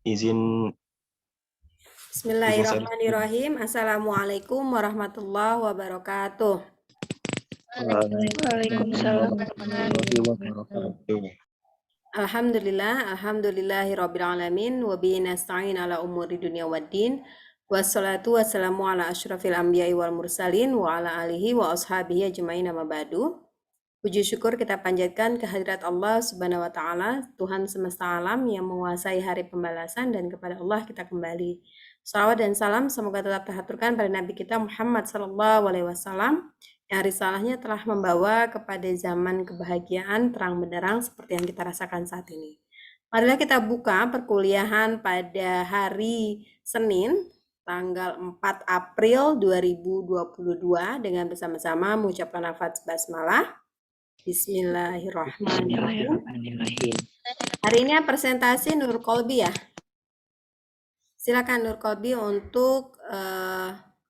izin share screen. Bismillahirrahmanirrahim. Assalamualaikum warahmatullahi wabarakatuh. Waalaikumsalam Waalaikumsalam warahmatullahi wabarakatuh. Alhamdulillahirabbil alamin wa bihi nasta'in ala umuri dunya waddin. Wassalatu wassalamu ala asyrafil anbiya'i wal mursalin wa ala alihi wa ashabihi ajmain amma ba'du. Puji syukur kita panjatkan kehadirat Allah Subhanahu wa taala, Tuhan semesta alam yang menguasai hari pembalasan, dan kepada Allah kita kembali. Salawat dan salam semoga tetap terhaturkan pada Nabi kita Muhammad sallallahu alaihi wasallam yang risalahnya telah membawa kepada zaman kebahagiaan terang benderang seperti yang kita rasakan saat ini. Marilah kita buka perkuliahan pada hari Senin tanggal 4 April 2022 dengan bersama-sama mengucapkan lafaz basmalah. Bismillahirrahmanirrahim. Hari ini presentasi Nur Kolbi ya. Silakan Nur Kolbi untuk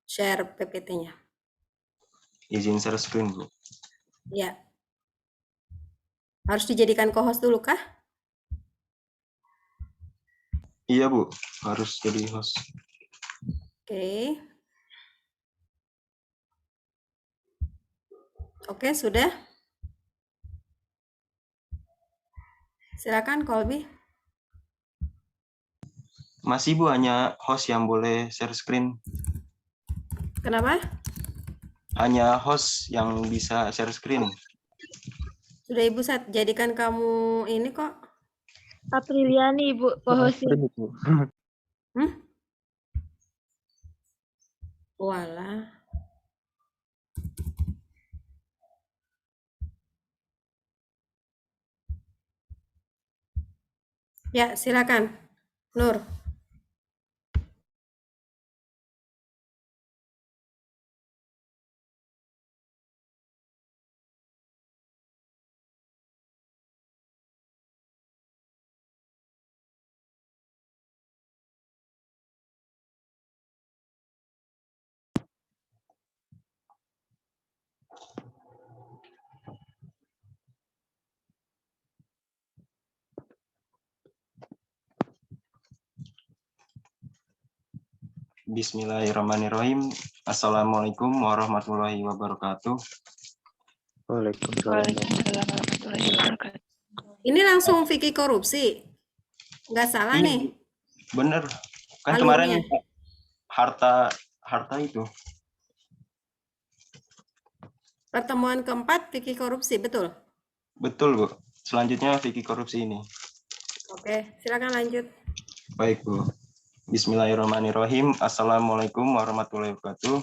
share PPT-nya. Izin share screen, Bu. Ya. Harus dijadikan co-host dulu kah? Iya, Bu. Harus jadi host. Oke, sudah. Silakan Kolbi. Masih, Bu, hanya host yang boleh share screen. Kenapa? Hanya host yang bisa share screen. Sudah Ibu jadikan kamu ini kok. Apriliani, Ibu, co-hostnya. Walah. Ya, silakan. Nur. Bismillahirrahmanirrahim. Assalamualaikum warahmatullahi wabarakatuh. Waalaikumsalam warahmatullahi wabarakatuh. Ini langsung fikih korupsi. Nggak salah Iya, nih. Bener. Kan Alurnya. kemarin harta itu. Pertemuan keempat fikih korupsi, betul? Betul, Bu. Selanjutnya fikih korupsi ini. Oke, silakan lanjut. Baik, Bu. Bismillahirrahmanirrahim. Assalamualaikum warahmatullahi wabarakatuh.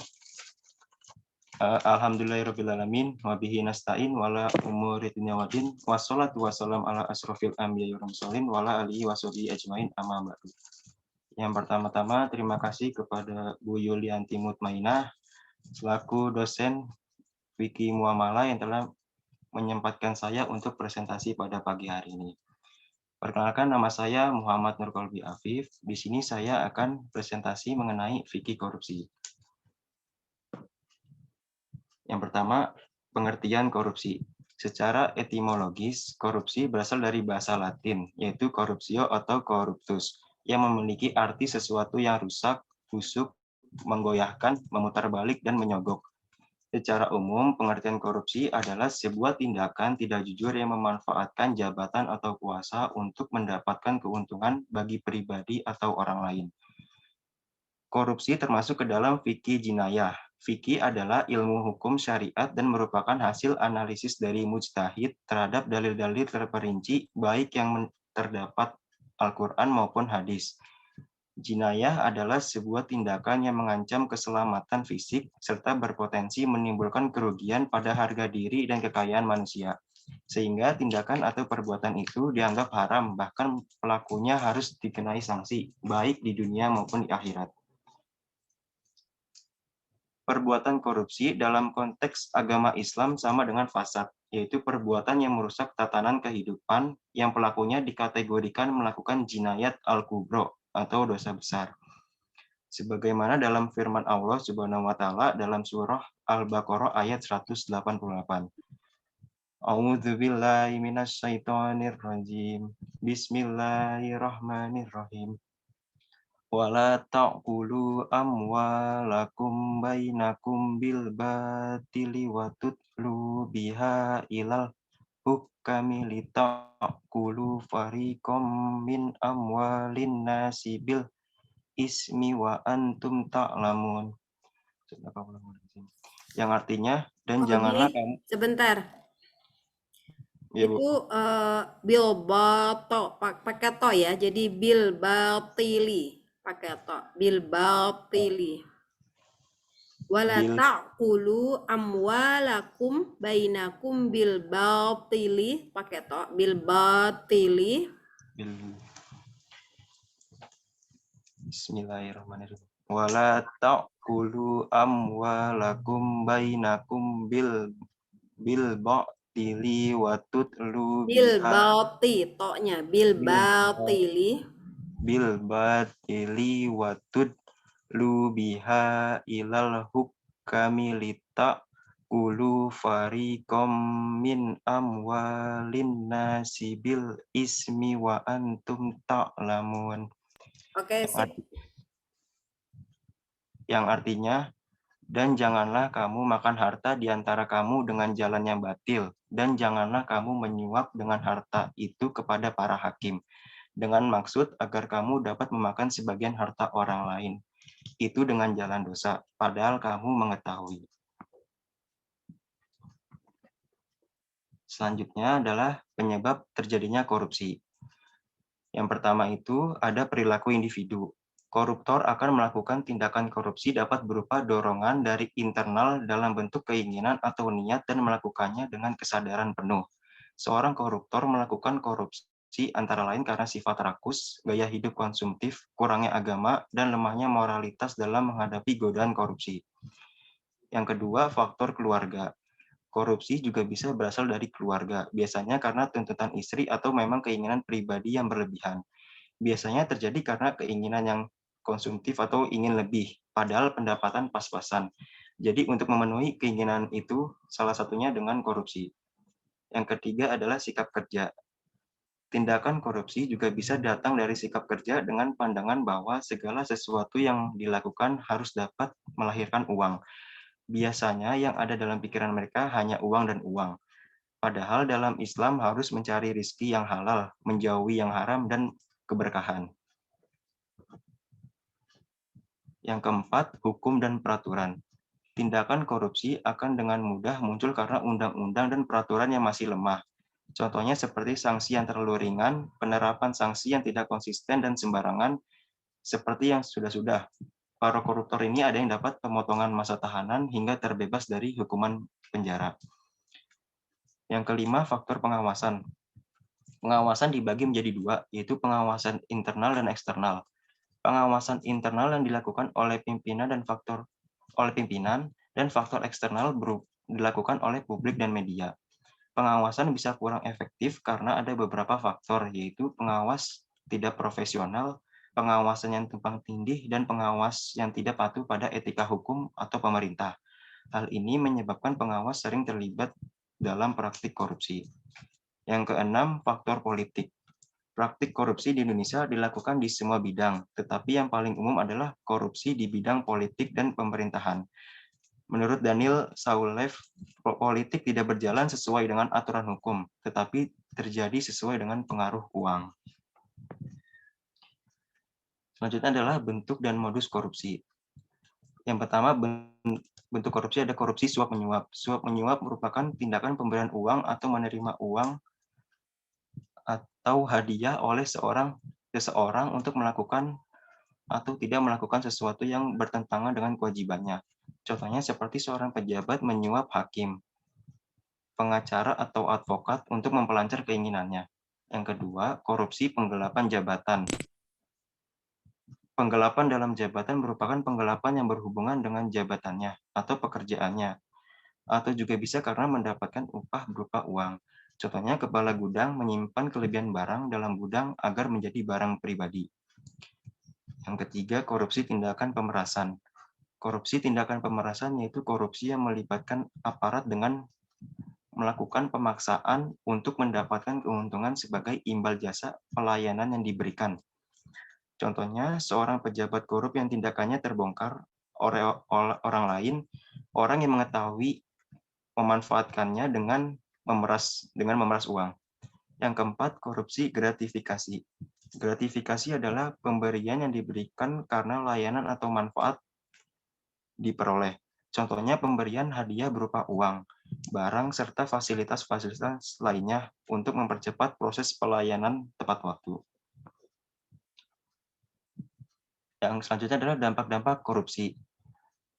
Alhamdulillahirrahmanirrahim. Wabihi nasta'in wala umuri dunya waddin. Wassalatu wassalam ala asrofil anbiya'i wal mursalin wala alihi washabihi ajmain amma ba'du. Yang pertama-tama terima kasih kepada Bu Yulianti Mutmainah selaku dosen Fikih Muamalah yang telah menyempatkan saya untuk presentasi pada pagi hari ini. Perkenalkan, nama saya Muhammad Nur Kolbi Afif. Di sini saya akan presentasi mengenai fikih korupsi. Yang pertama, pengertian korupsi. Secara etimologis, korupsi berasal dari bahasa Latin, yaitu corruptio atau corruptus, yang memiliki arti sesuatu yang rusak, busuk, menggoyahkan, memutarbalik, dan menyogok. Secara umum, pengertian korupsi adalah sebuah tindakan tidak jujur yang memanfaatkan jabatan atau kuasa untuk mendapatkan keuntungan bagi pribadi atau orang lain. Korupsi termasuk ke dalam fikih jinayah. Fikih adalah ilmu hukum syariat dan merupakan hasil analisis dari mujtahid terhadap dalil-dalil terperinci, baik yang terdapat Al-Quran maupun hadis. Jinayah adalah sebuah tindakan yang mengancam keselamatan fisik serta berpotensi menimbulkan kerugian pada harga diri dan kekayaan manusia. Sehingga tindakan atau perbuatan itu dianggap haram, bahkan pelakunya harus dikenai sanksi, baik di dunia maupun di akhirat. Perbuatan korupsi dalam konteks agama Islam sama dengan fasad, yaitu perbuatan yang merusak tatanan kehidupan yang pelakunya dikategorikan melakukan jinayat al-kubro atau dosa besar. Sebagaimana dalam firman Allah Subhanahu wa taala dalam surah Al-Baqarah ayat 188. A'udzubillahi minasyaitonirrajim. Bismillahirrahmanirrahim. Wala ta'kulu amwalakum bainakum bil batili wa tutlu biha ilal hukami lita'kulu fariqam min amwalin nasi bil ismi wa antum ta'lamun. Yang artinya, dan janganlah kamu, sebentar. ya Bu, Itu bil bato pakai to ya. Jadi bil batili pakai to. Bil batili. Wala bil ta'kulu amwalakum bainakum bil batili pakai to. Bil batili. bil Bismillahirrahmanirrahim. Wala ta'kulu amwalakum bainakum bil batili wa tutlu Bil biha bati to-nya bil batili. bil batili wa tutlu biha ilal hukami lita ulu fariqam min amwalin nasi bil ismi wa antum ta'lamun. Oke, sip. Yang artinya, dan janganlah kamu makan harta di antara kamu dengan jalan yang batil, dan janganlah kamu menyuap dengan harta itu kepada para hakim, dengan maksud agar kamu dapat memakan sebagian harta orang lain. Itu dengan jalan dosa, padahal kamu mengetahui. Selanjutnya adalah penyebab terjadinya korupsi. Yang pertama itu ada perilaku individu. Koruptor akan melakukan tindakan korupsi dapat berupa dorongan dari internal dalam bentuk keinginan atau niat dan melakukannya dengan kesadaran penuh. Seorang koruptor melakukan korupsi antara lain karena sifat rakus, gaya hidup konsumtif, kurangnya agama, dan lemahnya moralitas dalam menghadapi godaan korupsi. Yang kedua, faktor keluarga. Korupsi juga bisa berasal dari keluarga, biasanya karena tuntutan istri atau memang keinginan pribadi yang berlebihan. Biasanya terjadi karena keinginan yang konsumtif atau ingin lebih, padahal pendapatan pas-pasan. Jadi untuk memenuhi keinginan itu, salah satunya dengan korupsi. Yang ketiga adalah sikap kerja. Tindakan korupsi juga bisa datang dari sikap kerja dengan pandangan bahwa segala sesuatu yang dilakukan harus dapat melahirkan uang. Biasanya yang ada dalam pikiran mereka hanya uang dan uang. Padahal dalam Islam harus mencari rizki yang halal, menjauhi yang haram, dan keberkahan. Yang keempat, hukum dan peraturan. Tindakan korupsi akan dengan mudah muncul karena undang-undang dan peraturan yang masih lemah. Contohnya seperti sanksi yang terlalu ringan, penerapan sanksi yang tidak konsisten dan sembarangan, seperti yang sudah-sudah. Para koruptor ini ada yang dapat pemotongan masa tahanan hingga terbebas dari hukuman penjara. Yang kelima, faktor pengawasan. Pengawasan dibagi menjadi dua, yaitu pengawasan internal dan eksternal. Pengawasan internal yang dilakukan oleh pimpinan dan faktor eksternal dilakukan oleh publik dan media. Pengawasan bisa kurang efektif karena ada beberapa faktor, yaitu pengawas tidak profesional, pengawasan yang tumpang tindih, dan pengawas yang tidak patuh pada etika hukum atau pemerintah. Hal ini menyebabkan pengawas sering terlibat dalam praktik korupsi. Yang keenam, faktor politik. Praktik korupsi di Indonesia dilakukan di semua bidang, tetapi yang paling umum adalah korupsi di bidang politik dan pemerintahan. Menurut Daniel Saulev, politik tidak berjalan sesuai dengan aturan hukum, tetapi terjadi sesuai dengan pengaruh uang. Selanjutnya adalah bentuk dan modus korupsi. Yang pertama, bentuk korupsi ada korupsi suap-menyuap. Suap-menyuap merupakan tindakan pemberian uang atau menerima uang atau hadiah oleh seseorang untuk melakukan atau tidak melakukan sesuatu yang bertentangan dengan kewajibannya. Contohnya seperti seorang pejabat menyuap hakim, pengacara atau advokat untuk memperlancar keinginannya. Yang kedua, korupsi penggelapan jabatan. Penggelapan dalam jabatan merupakan penggelapan yang berhubungan dengan jabatannya atau pekerjaannya, atau juga bisa karena mendapatkan upah berupa uang. Contohnya, kepala gudang menyimpan kelebihan barang dalam gudang agar menjadi barang pribadi. Yang ketiga, korupsi tindakan pemerasan. Korupsi tindakan pemerasan yaitu korupsi yang melibatkan aparat dengan melakukan pemaksaan untuk mendapatkan keuntungan sebagai imbal jasa pelayanan yang diberikan. Contohnya, seorang pejabat korup yang tindakannya terbongkar oleh orang lain, orang yang mengetahui memanfaatkannya dengan memeras uang. Yang keempat, korupsi gratifikasi. Gratifikasi adalah pemberian yang diberikan karena layanan atau manfaat diperoleh. Contohnya pemberian hadiah berupa uang, barang, serta fasilitas-fasilitas lainnya untuk mempercepat proses pelayanan tepat waktu. Yang selanjutnya adalah dampak-dampak korupsi.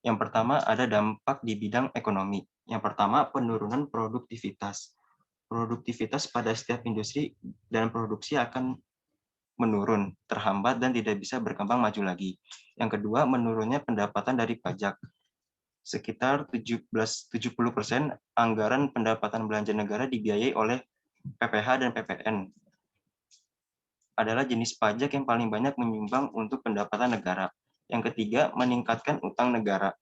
Yang pertama ada dampak di bidang ekonomi. Yang pertama, penurunan produktivitas. Produktivitas pada setiap industri dan produksi akan menurun, terhambat, dan tidak bisa berkembang maju lagi. Yang kedua, menurunnya pendapatan dari pajak. Sekitar 70% anggaran pendapatan belanja negara dibiayai oleh PPh dan PPN. Adalah jenis pajak yang paling banyak menyumbang untuk pendapatan negara. Yang ketiga, meningkatkan utang negara.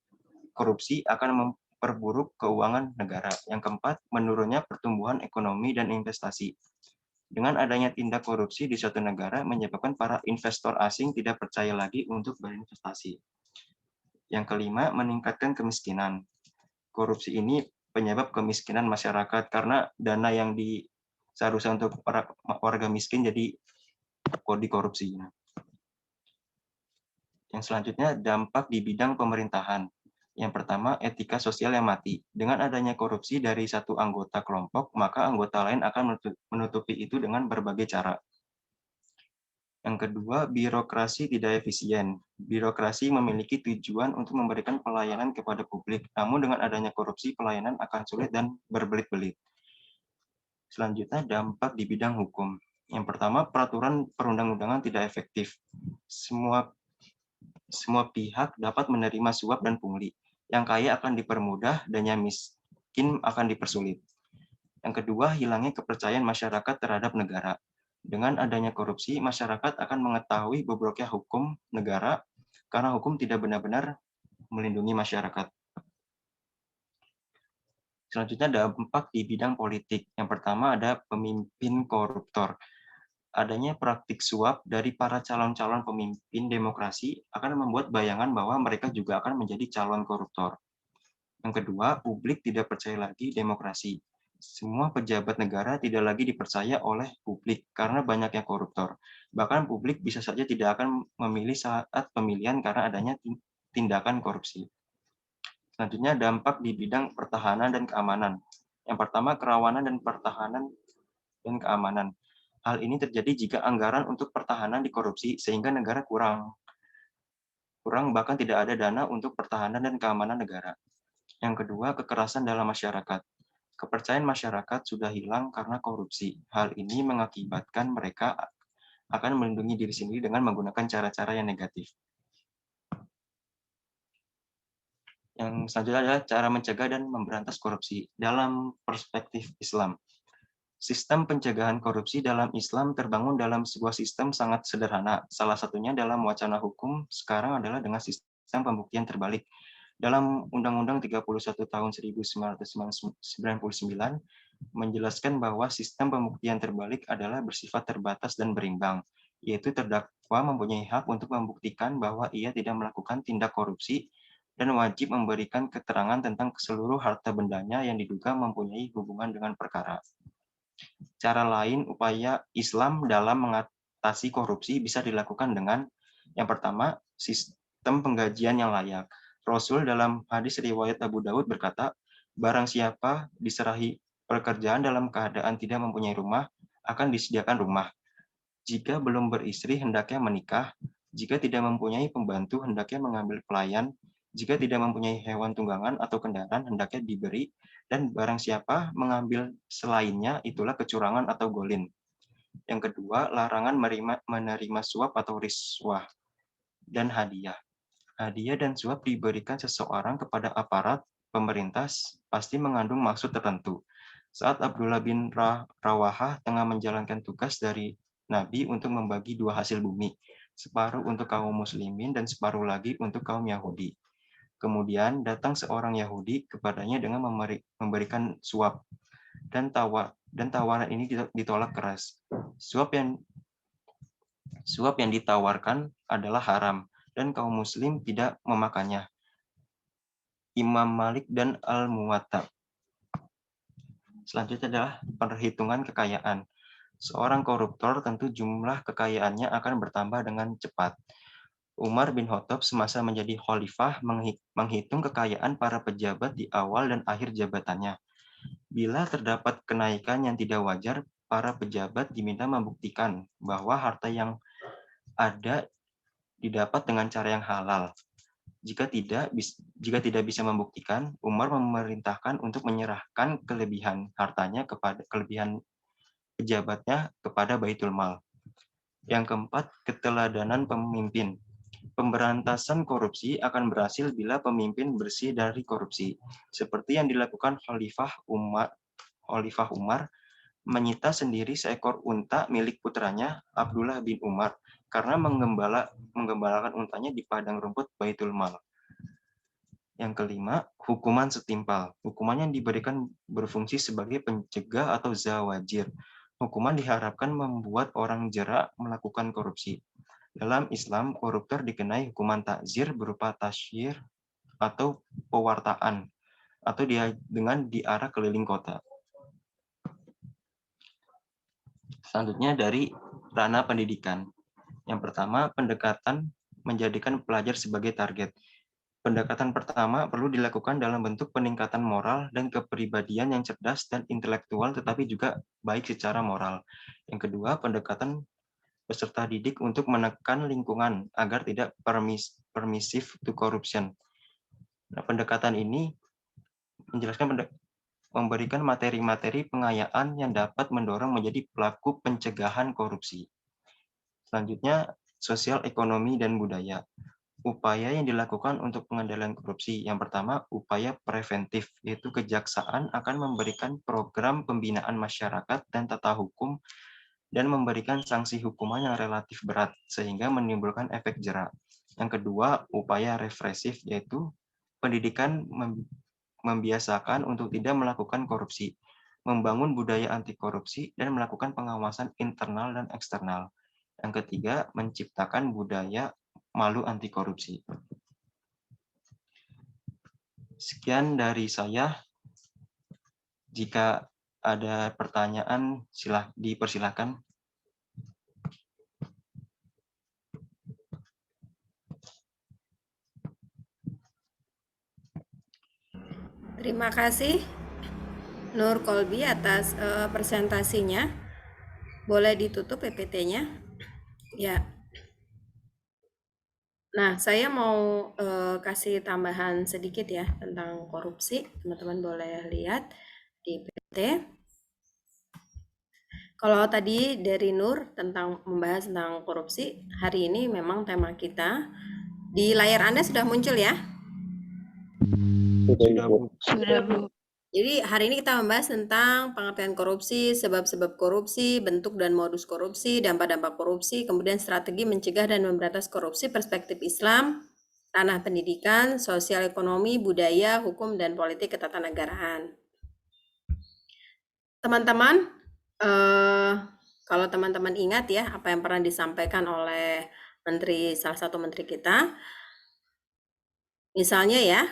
Korupsi akan memperburuk keuangan negara. Yang keempat, menurunnya pertumbuhan ekonomi dan investasi. Dengan adanya tindak korupsi di suatu negara menyebabkan para investor asing tidak percaya lagi untuk berinvestasi. Yang kelima, meningkatkan kemiskinan. Korupsi ini penyebab kemiskinan masyarakat karena dana yang seharusnya untuk warga miskin jadi dikorupsi. Yang selanjutnya, dampak di bidang pemerintahan. Yang pertama, etika sosial yang mati. Dengan adanya korupsi dari satu anggota kelompok, maka anggota lain akan menutupi itu dengan berbagai cara. Yang kedua, birokrasi tidak efisien. Birokrasi memiliki tujuan untuk memberikan pelayanan kepada publik, namun dengan adanya korupsi, pelayanan akan sulit dan berbelit-belit. Selanjutnya, dampak di bidang hukum. Yang pertama, peraturan perundang-undangan tidak efektif. Semua pihak dapat menerima suap dan pungli. Yang kaya akan dipermudah dan yang miskin akan dipersulit. Yang kedua, hilangnya kepercayaan masyarakat terhadap negara. Dengan adanya korupsi, masyarakat akan mengetahui bobroknya hukum negara karena hukum tidak benar-benar melindungi masyarakat. Selanjutnya, dampak di bidang politik. Yang pertama ada pemimpin koruptor. Adanya praktik suap dari para calon-calon pemimpin demokrasi akan membuat bayangan bahwa mereka juga akan menjadi calon koruptor. Yang kedua, publik tidak percaya lagi demokrasi. Semua pejabat negara tidak lagi dipercaya oleh publik karena banyaknya koruptor. Bahkan publik bisa saja tidak akan memilih saat pemilihan karena adanya tindakan korupsi. Selanjutnya, dampak di bidang pertahanan dan keamanan. Yang pertama, kerawanan dan pertahanan dan keamanan. Hal ini terjadi jika anggaran untuk pertahanan dikorupsi sehingga negara kurang bahkan tidak ada dana untuk pertahanan dan keamanan negara. Yang kedua, kekerasan dalam masyarakat. Kepercayaan masyarakat sudah hilang karena korupsi. Hal ini mengakibatkan mereka akan melindungi diri sendiri dengan menggunakan cara-cara yang negatif. Yang selanjutnya adalah cara mencegah dan memberantas korupsi dalam perspektif Islam. Sistem pencegahan korupsi dalam Islam terbangun dalam sebuah sistem sangat sederhana. Salah satunya dalam wacana hukum sekarang adalah dengan sistem pembuktian terbalik. Dalam Undang-Undang 31 tahun 1999 menjelaskan bahwa sistem pembuktian terbalik adalah bersifat terbatas dan berimbang, yaitu terdakwa mempunyai hak untuk membuktikan bahwa ia tidak melakukan tindak korupsi dan wajib memberikan keterangan tentang seluruh harta bendanya yang diduga mempunyai hubungan dengan perkara. Cara lain upaya Islam dalam mengatasi korupsi bisa dilakukan dengan yang pertama, sistem penggajian yang layak. Rasul dalam hadis riwayat Abu Daud berkata, barang siapa diserahi pekerjaan dalam keadaan tidak mempunyai rumah, akan disediakan rumah. Jika belum beristri, hendaknya menikah. Jika tidak mempunyai pembantu, hendaknya mengambil pelayan. Jika tidak mempunyai hewan tunggangan atau kendaraan, hendaknya diberi. Dan barang siapa mengambil selainnya, itulah kecurangan atau golin. Yang kedua, larangan menerima suap atau riswah dan hadiah. Hadiah dan suap diberikan seseorang kepada aparat pemerintah pasti mengandung maksud tertentu. Saat Abdullah bin Rawahah tengah menjalankan tugas dari Nabi untuk membagi dua hasil bumi, separuh untuk kaum muslimin dan separuh lagi untuk kaum Yahudi. Kemudian datang seorang Yahudi kepadanya dengan memberikan suap dan tawaran ini ditolak keras. Suap Suap yang ditawarkan adalah haram dan kaum muslim tidak memakannya. Imam Malik dan Al-Muwatta. Selanjutnya adalah perhitungan kekayaan. Seorang koruptor tentu jumlah kekayaannya akan bertambah dengan cepat. Umar bin Khattab semasa menjadi khalifah menghitung kekayaan para pejabat di awal dan akhir jabatannya. Bila terdapat kenaikan yang tidak wajar, para pejabat diminta membuktikan bahwa harta yang ada didapat dengan cara yang halal. Jika tidak bisa membuktikan, Umar memerintahkan untuk menyerahkan kelebihan hartanya kelebihan pejabatnya kepada Baitul Mal. Yang keempat, keteladanan pemimpin. Pemberantasan korupsi akan berhasil bila pemimpin bersih dari korupsi, seperti yang dilakukan Khalifah Umar menyita sendiri seekor unta milik putranya Abdullah bin Umar karena menggembalakan untanya di padang rumput Baitul Mal. Yang kelima, hukuman setimpal. Hukuman yang diberikan berfungsi sebagai pencegah atau zawajir. Hukuman diharapkan membuat orang jera melakukan korupsi. Dalam Islam, koruptor dikenai hukuman takzir berupa tasyir atau pewartaan atau dengan diarak keliling kota. Selanjutnya dari ranah pendidikan. Yang pertama, pendekatan menjadikan pelajar sebagai target. Pendekatan pertama perlu dilakukan dalam bentuk peningkatan moral dan kepribadian yang cerdas dan intelektual, tetapi juga baik secara moral. Yang kedua, pendekatan peserta didik untuk menekan lingkungan agar tidak permissive to corruption. Nah, pendekatan ini menjelaskan memberikan materi-materi pengayaan yang dapat mendorong menjadi pelaku pencegahan korupsi. Selanjutnya, sosial ekonomi dan budaya. Upaya yang dilakukan untuk pengendalian korupsi. Yang pertama, upaya preventif, yaitu kejaksaan akan memberikan program pembinaan masyarakat dan tata hukum dan memberikan sanksi hukuman yang relatif berat, sehingga menimbulkan efek jera. Yang kedua, upaya represif, yaitu pendidikan membiasakan untuk tidak melakukan korupsi, membangun budaya anti korupsi, dan melakukan pengawasan internal dan eksternal. Yang ketiga, menciptakan budaya malu anti korupsi. Sekian dari saya. Jika ada pertanyaan, dipersilakan. Terima kasih Nur Kolbi atas presentasinya. Boleh ditutup PPT-nya? Ya. Nah, saya mau kasih tambahan sedikit ya tentang korupsi. Teman-teman boleh lihat di PPT. Kalau tadi dari Nur tentang membahas tentang korupsi, hari ini memang tema kita di layar Anda sudah muncul ya? Sudah, Bu. Jadi hari ini kita membahas tentang pengertian korupsi, sebab-sebab korupsi, bentuk dan modus korupsi, dampak-dampak korupsi, kemudian strategi mencegah dan memberantas korupsi, perspektif Islam, ranah pendidikan, sosial ekonomi, budaya, hukum, dan politik ketatanegaraan. Teman-teman, kalau teman-teman ingat ya apa yang pernah disampaikan oleh salah satu menteri kita, misalnya ya,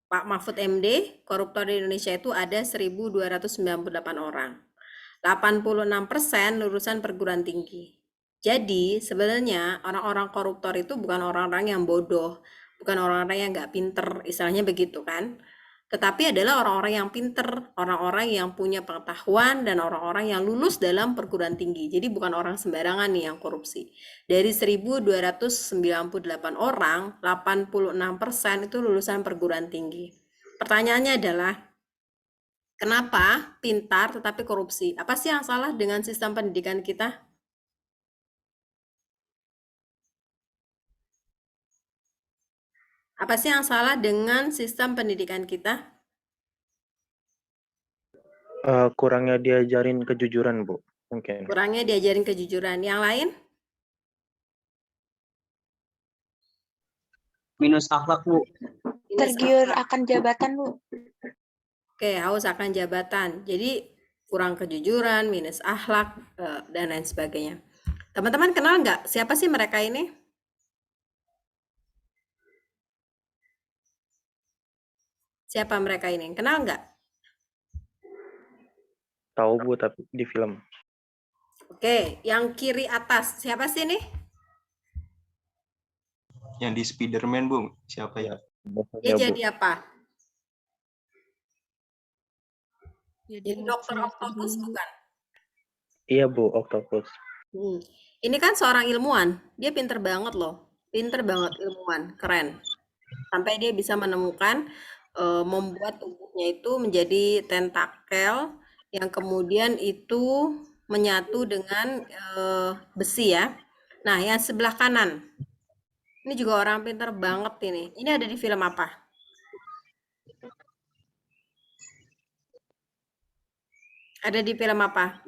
Pak Mahfud MD, koruptor di Indonesia itu ada 1.298 orang. 86% lulusan perguruan tinggi. Jadi sebenarnya orang-orang koruptor itu bukan orang-orang yang bodoh, bukan orang-orang yang nggak pinter, istilahnya begitu kan. Tetapi adalah orang-orang yang pinter, orang-orang yang punya pengetahuan, dan orang-orang yang lulus dalam perguruan tinggi. Jadi bukan orang sembarangan nih yang korupsi. Dari 1.298 orang, 86% itu lulusan perguruan tinggi. Pertanyaannya adalah, kenapa pintar tetapi korupsi? Apa sih yang salah dengan sistem pendidikan kita? Apa sih yang salah dengan sistem pendidikan kita? Kurangnya diajarin kejujuran, Bu. Mungkin. Kurangnya diajarin kejujuran. Yang lain? Minus akhlak, Bu. Tergiur akan jabatan, Bu. Oke, haus akan jabatan. Jadi kurang kejujuran, minus akhlak, dan lain sebagainya. Teman-teman kenal nggak siapa sih mereka ini? Siapa mereka ini? Kenal nggak? Tahu Bu, tapi di film. Oke, yang kiri atas siapa sih nih? Yang di Spider-Man, Bu. Siapa ya? Dia Ya Bu. jadi apa? Jadi Jadi dokter Octopus bukan? Iya Bu, Octopus. Ini kan seorang ilmuwan, dia pinter banget loh, pinter banget ilmuwan, keren. Sampai dia bisa menemukan, membuat tubuhnya itu menjadi tentakel yang kemudian itu menyatu dengan besi ya. Nah, yang sebelah kanan, ini juga orang pinter banget ini. Ini ada di film apa? Ada di film apa?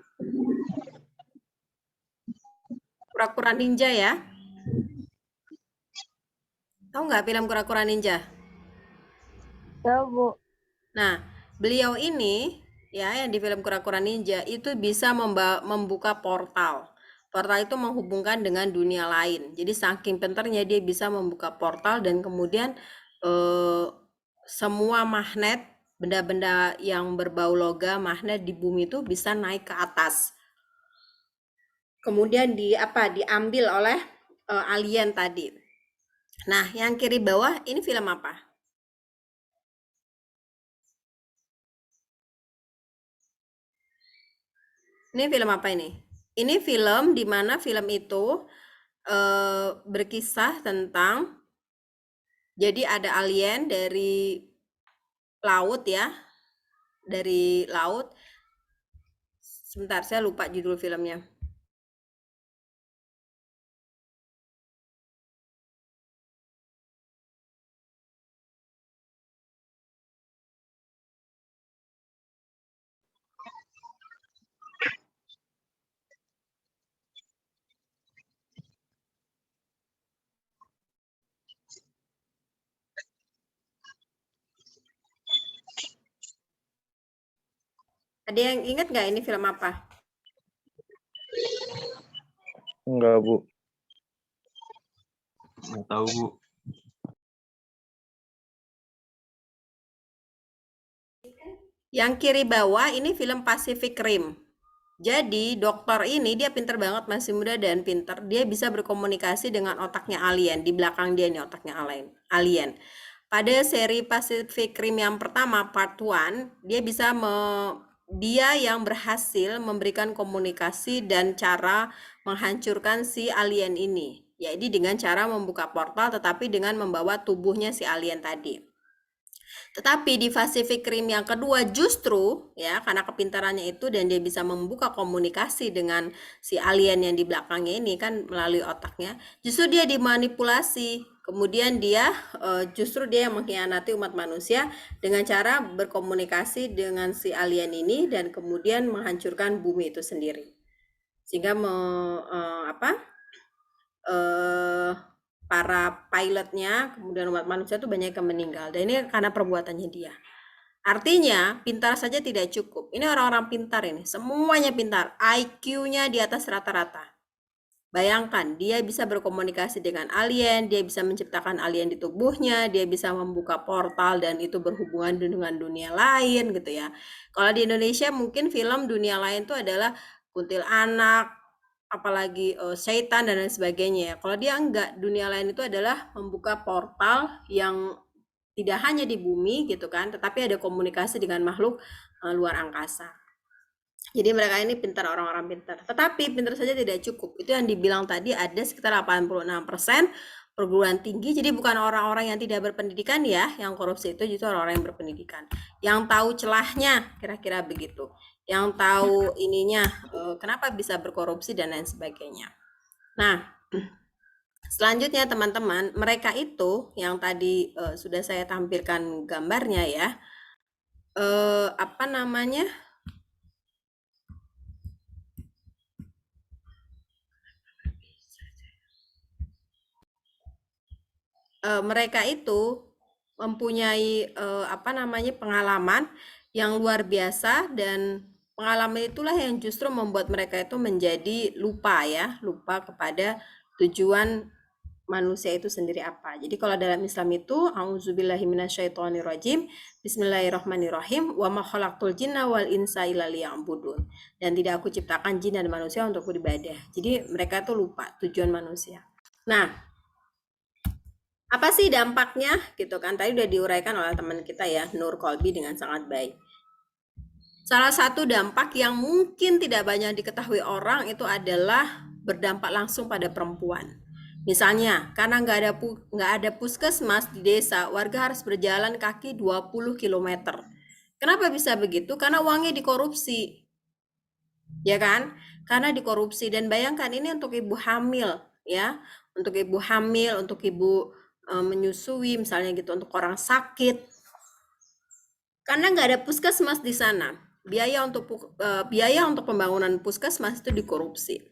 Kura-kura Ninja ya. Tahu nggak film Kura-kura Ninja? tahu Bu. Nah, beliau ini ya yang di film Kura-kura Ninja itu bisa membuka portal. Portal itu menghubungkan dengan dunia lain. Jadi saking pinternya dia bisa membuka portal dan kemudian eh, semua magnet, benda-benda yang berbau logam, magnet di bumi itu bisa naik ke atas. Kemudian diambil oleh alien tadi. Nah, yang kiri bawah ini film apa? Ini film apa ini? Ini film di mana film itu berkisah tentang jadi ada alien dari laut ya, dari laut. Sebentar, saya lupa judul filmnya. Ada yang ingat nggak ini film apa? Enggak Bu. Nggak tahu, Bu. Yang kiri bawah ini film Pacific Rim. Jadi dokter ini dia pinter banget, masih muda dan pinter. Dia bisa berkomunikasi dengan otaknya alien. Di belakang dia nih otaknya alien. Pada seri Pacific Rim yang pertama part 1, dia yang berhasil memberikan komunikasi dan cara menghancurkan si alien ini. Yaitu dengan cara membuka portal tetapi dengan membawa tubuhnya si alien tadi. Tetapi di Pacific Rim yang kedua justru ya karena kepintarannya itu dan dia bisa membuka komunikasi dengan si alien yang di belakangnya ini kan melalui otaknya, justru dia dimanipulasi. Kemudian justru dia yang mengkhianati umat manusia dengan cara berkomunikasi dengan si alien ini dan kemudian menghancurkan bumi itu sendiri. Sehingga para pilotnya kemudian umat manusia itu banyak yang meninggal dan ini karena perbuatannya dia. Artinya pintar saja tidak cukup. Ini orang-orang pintar ini, semuanya pintar. IQ-nya di atas rata-rata. Bayangkan, dia bisa berkomunikasi dengan alien, dia bisa menciptakan alien di tubuhnya, dia bisa membuka portal dan itu berhubungan dengan dunia lain gitu ya. Kalau di Indonesia mungkin film dunia lain itu adalah kuntilanak, apalagi setan dan lain sebagainya ya. Kalau dia enggak, dunia lain itu adalah membuka portal yang tidak hanya di bumi gitu kan, tetapi ada komunikasi dengan makhluk luar angkasa. Jadi mereka ini pintar, orang-orang pintar. Tetapi pintar saja tidak cukup. Itu yang dibilang tadi ada sekitar 86% perguruan tinggi. Jadi bukan orang-orang yang tidak berpendidikan ya, yang korupsi itu justru orang-orang yang berpendidikan. Yang tahu celahnya, kira-kira begitu. Yang tahu ininya, kenapa bisa berkorupsi dan lain sebagainya. Nah, selanjutnya teman-teman, mereka itu yang tadi sudah saya tampilkan gambarnya ya. Apa namanya? Mereka itu mempunyai apa namanya pengalaman yang luar biasa dan pengalaman itulah yang justru membuat mereka itu menjadi lupa ya, lupa kepada tujuan manusia itu sendiri apa. Jadi kalau dalam Islam itu auzubillahi minasyaitonirrajim, bismillahirrahmanirrahim, wa ma khalaqtul jinna wal insa illa liya'budun. Dan tidak aku ciptakan jin dan manusia untuk beribadah. Jadi mereka tuh lupa tujuan manusia. Nah, apa sih dampaknya gitu kan? Tadi udah diuraikan oleh teman kita ya, Nur Kolbi dengan sangat baik. Salah satu dampak yang mungkin tidak banyak diketahui orang itu adalah berdampak langsung pada perempuan. Misalnya, karena nggak ada puskesmas di desa, warga harus berjalan kaki 20 km. Kenapa bisa begitu? Karena uangnya dikorupsi. Ya kan? Karena dikorupsi. Dan bayangkan ini untuk ibu hamil ya. Untuk ibu hamil, untuk ibu menyusui misalnya gitu, untuk orang sakit. Karena nggak ada puskesmas di sana. Biaya untuk pembangunan puskesmas itu dikorupsi.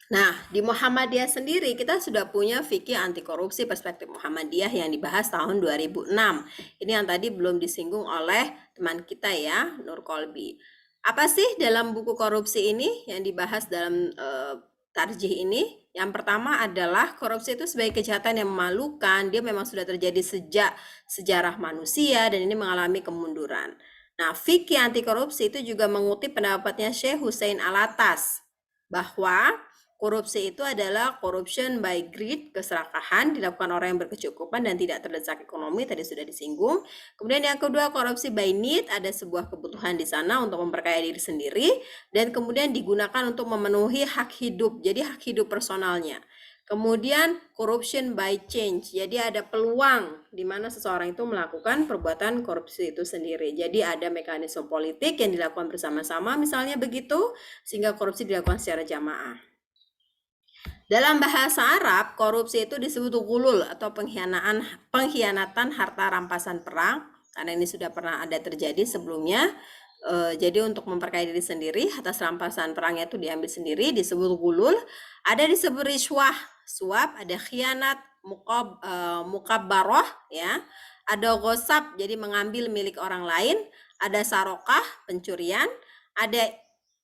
Nah, di Muhammadiyah sendiri kita sudah punya fikih anti korupsi perspektif Muhammadiyah yang dibahas tahun 2006. Ini yang tadi belum disinggung oleh teman kita ya, Nur Kolbi. Apa sih dalam buku korupsi ini yang dibahas dalam tarjih ini? Yang pertama adalah korupsi itu sebagai kejahatan yang memalukan. Dia memang sudah terjadi sejak sejarah manusia dan ini mengalami kemunduran. Nah, fikih anti korupsi itu juga mengutip pendapatnya Syekh Hussein Alatas bahwa korupsi itu adalah corruption by greed, keserakahan, dilakukan orang yang berkecukupan dan tidak terdesak ekonomi, tadi sudah disinggung. Kemudian yang kedua, korupsi by need, ada sebuah kebutuhan di sana untuk memperkaya diri sendiri, dan kemudian digunakan untuk memenuhi hak hidup, jadi hak hidup personalnya. Kemudian corruption by change, jadi ada peluang di mana seseorang itu melakukan perbuatan korupsi itu sendiri. Jadi ada mekanisme politik yang dilakukan bersama-sama, misalnya begitu, sehingga korupsi dilakukan secara jamaah. Dalam bahasa Arab, korupsi itu disebut ghulul atau pengkhianatan harta rampasan perang, karena ini sudah pernah ada terjadi sebelumnya. Jadi untuk memperkaya diri sendiri atas rampasan perangnya itu diambil sendiri, disebut ghulul. Ada disebut riswah, suap, ada khianat, mukabbaroh ya. Ada ghosab, jadi mengambil milik orang lain, ada sarokah, pencurian, ada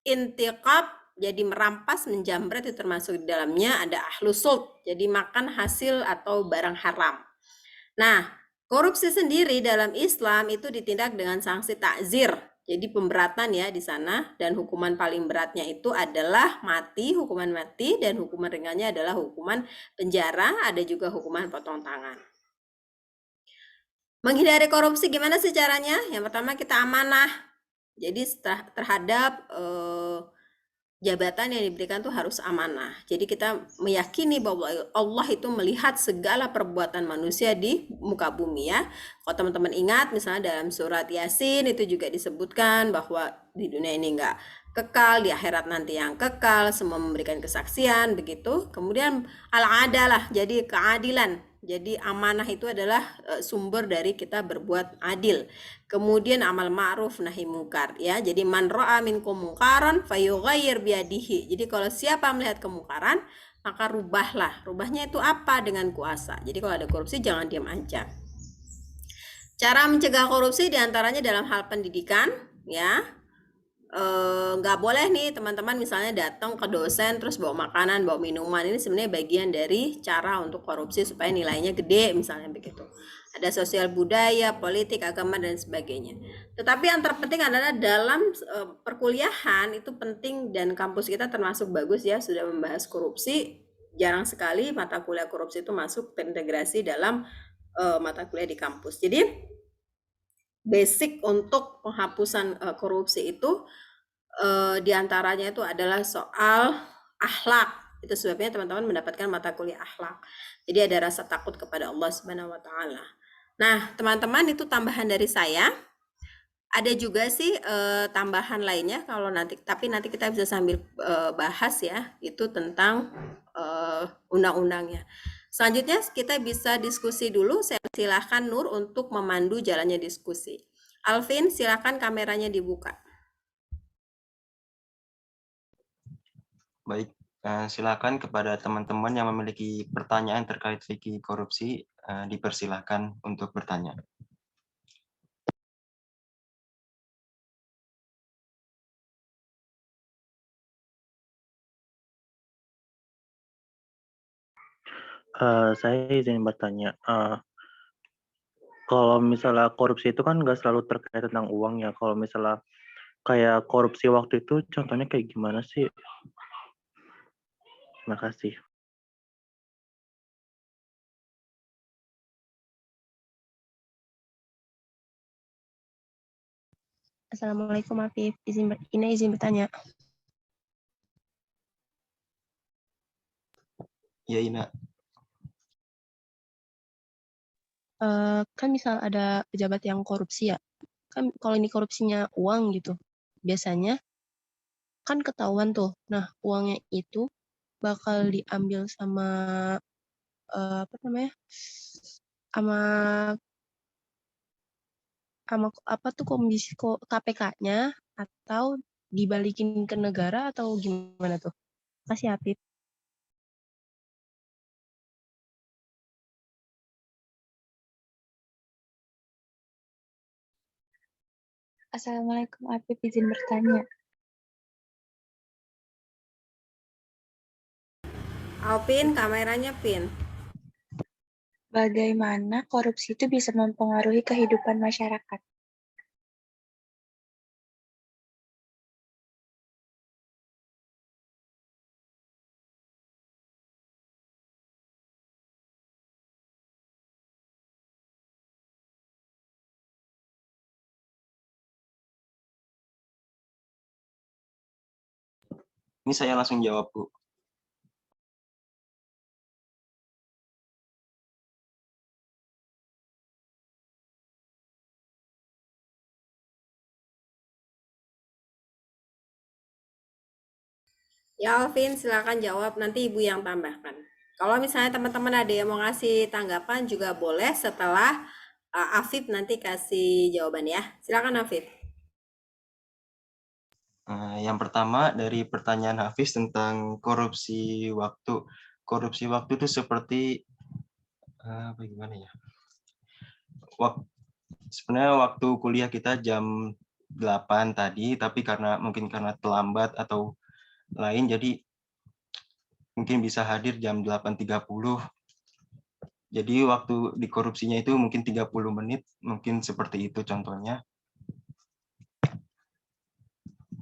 intiqab, jadi merampas, menjamret itu termasuk di dalamnya, ada ahlus sulh, jadi makan hasil atau barang haram. Nah, korupsi sendiri dalam Islam itu ditindak dengan sanksi takzir. Jadi pemberatan ya di sana, dan hukuman paling beratnya itu adalah mati, hukuman mati, dan hukuman ringannya adalah hukuman penjara, ada juga hukuman potong tangan. Menghindari korupsi gimana sih caranya? Yang pertama kita amanah. Jadi terhadap jabatan yang diberikan tuh harus amanah. Jadi kita meyakini bahwa Allah itu melihat segala perbuatan manusia di muka bumi ya. Kalau teman-teman ingat misalnya dalam surat Yasin itu juga disebutkan bahwa di dunia ini enggak kekal, di akhirat nanti yang kekal, semua memberikan kesaksian begitu. Kemudian al-adalah, jadi keadilan. Jadi amanah itu adalah sumber dari kita berbuat adil. Kemudian amal ma'ruf nahi mungkar ya. Jadi man ra'a minkum mungkaran fayughayyir biyadihi. Jadi kalau siapa melihat kemungkaran maka rubahlah. Rubahnya itu apa? Dengan kuasa. Jadi kalau ada korupsi jangan diam aja. Cara mencegah korupsi diantaranya dalam hal pendidikan ya. Nggak boleh nih teman-teman misalnya datang ke dosen terus bawa makanan, bawa minuman. Ini sebenarnya bagian dari cara untuk korupsi supaya nilainya gede misalnya begitu. Ada sosial budaya, politik, agama dan sebagainya. Tetapi yang terpenting adalah dalam perkuliahan itu penting, dan kampus kita termasuk bagus ya sudah membahas korupsi. Jarang sekali mata kuliah korupsi itu masuk terintegrasi dalam mata kuliah di kampus. Jadi basic untuk penghapusan korupsi itu diantaranya itu adalah soal akhlak. Itu sebabnya teman-teman mendapatkan mata kuliah akhlak. Jadi ada rasa takut kepada Allah Subhanahu wa taala. Nah, teman-teman itu tambahan dari saya. Ada juga sih tambahan lainnya kalau nanti, tapi nanti kita bisa sambil bahas ya, itu tentang undang-undangnya. Selanjutnya kita bisa diskusi dulu. Saya silahkan Nur untuk memandu jalannya diskusi. Alvin, silakan kameranya dibuka. Baik, silakan kepada teman-teman yang memiliki pertanyaan terkait fikih korupsi, dipersilahkan untuk bertanya. Saya izin bertanya. Kalau misalnya korupsi itu kan nggak selalu terkait tentang uang ya. Kalau misalnya kayak korupsi waktu itu contohnya kayak gimana sih? Terima kasih. Assalamualaikum Afif. Izin bertanya. Ya, Ina. Kan misal ada pejabat yang korupsi ya. Kan kalau ini korupsinya uang gitu. Biasanya kan ketahuan tuh. Nah, uangnya itu bakal diambil sama apa namanya? Sama sama apa tuh komisi KPK-nya atau dibalikin ke negara atau gimana tuh? Kasih Afif. Assalamualaikum, Afif izin bertanya. Alpin, kameranya pin. Bagaimana korupsi itu bisa mempengaruhi kehidupan masyarakat? Ini saya langsung jawab, Bu. Ya Alvin, silakan jawab. Nanti Ibu yang tambahkan. Kalau misalnya teman-teman ada yang mau ngasih tanggapan juga boleh setelah Afif nanti kasih jawaban ya. Silakan Afif. Yang pertama dari pertanyaan Hafiz tentang korupsi waktu. Korupsi waktu itu seperti bagaimana ya? Sebenarnya waktu kuliah kita jam 8 tadi, tapi mungkin karena terlambat atau lain, jadi mungkin bisa hadir jam 8.30. Jadi waktu dikorupsinya itu mungkin 30 menit, mungkin seperti itu contohnya.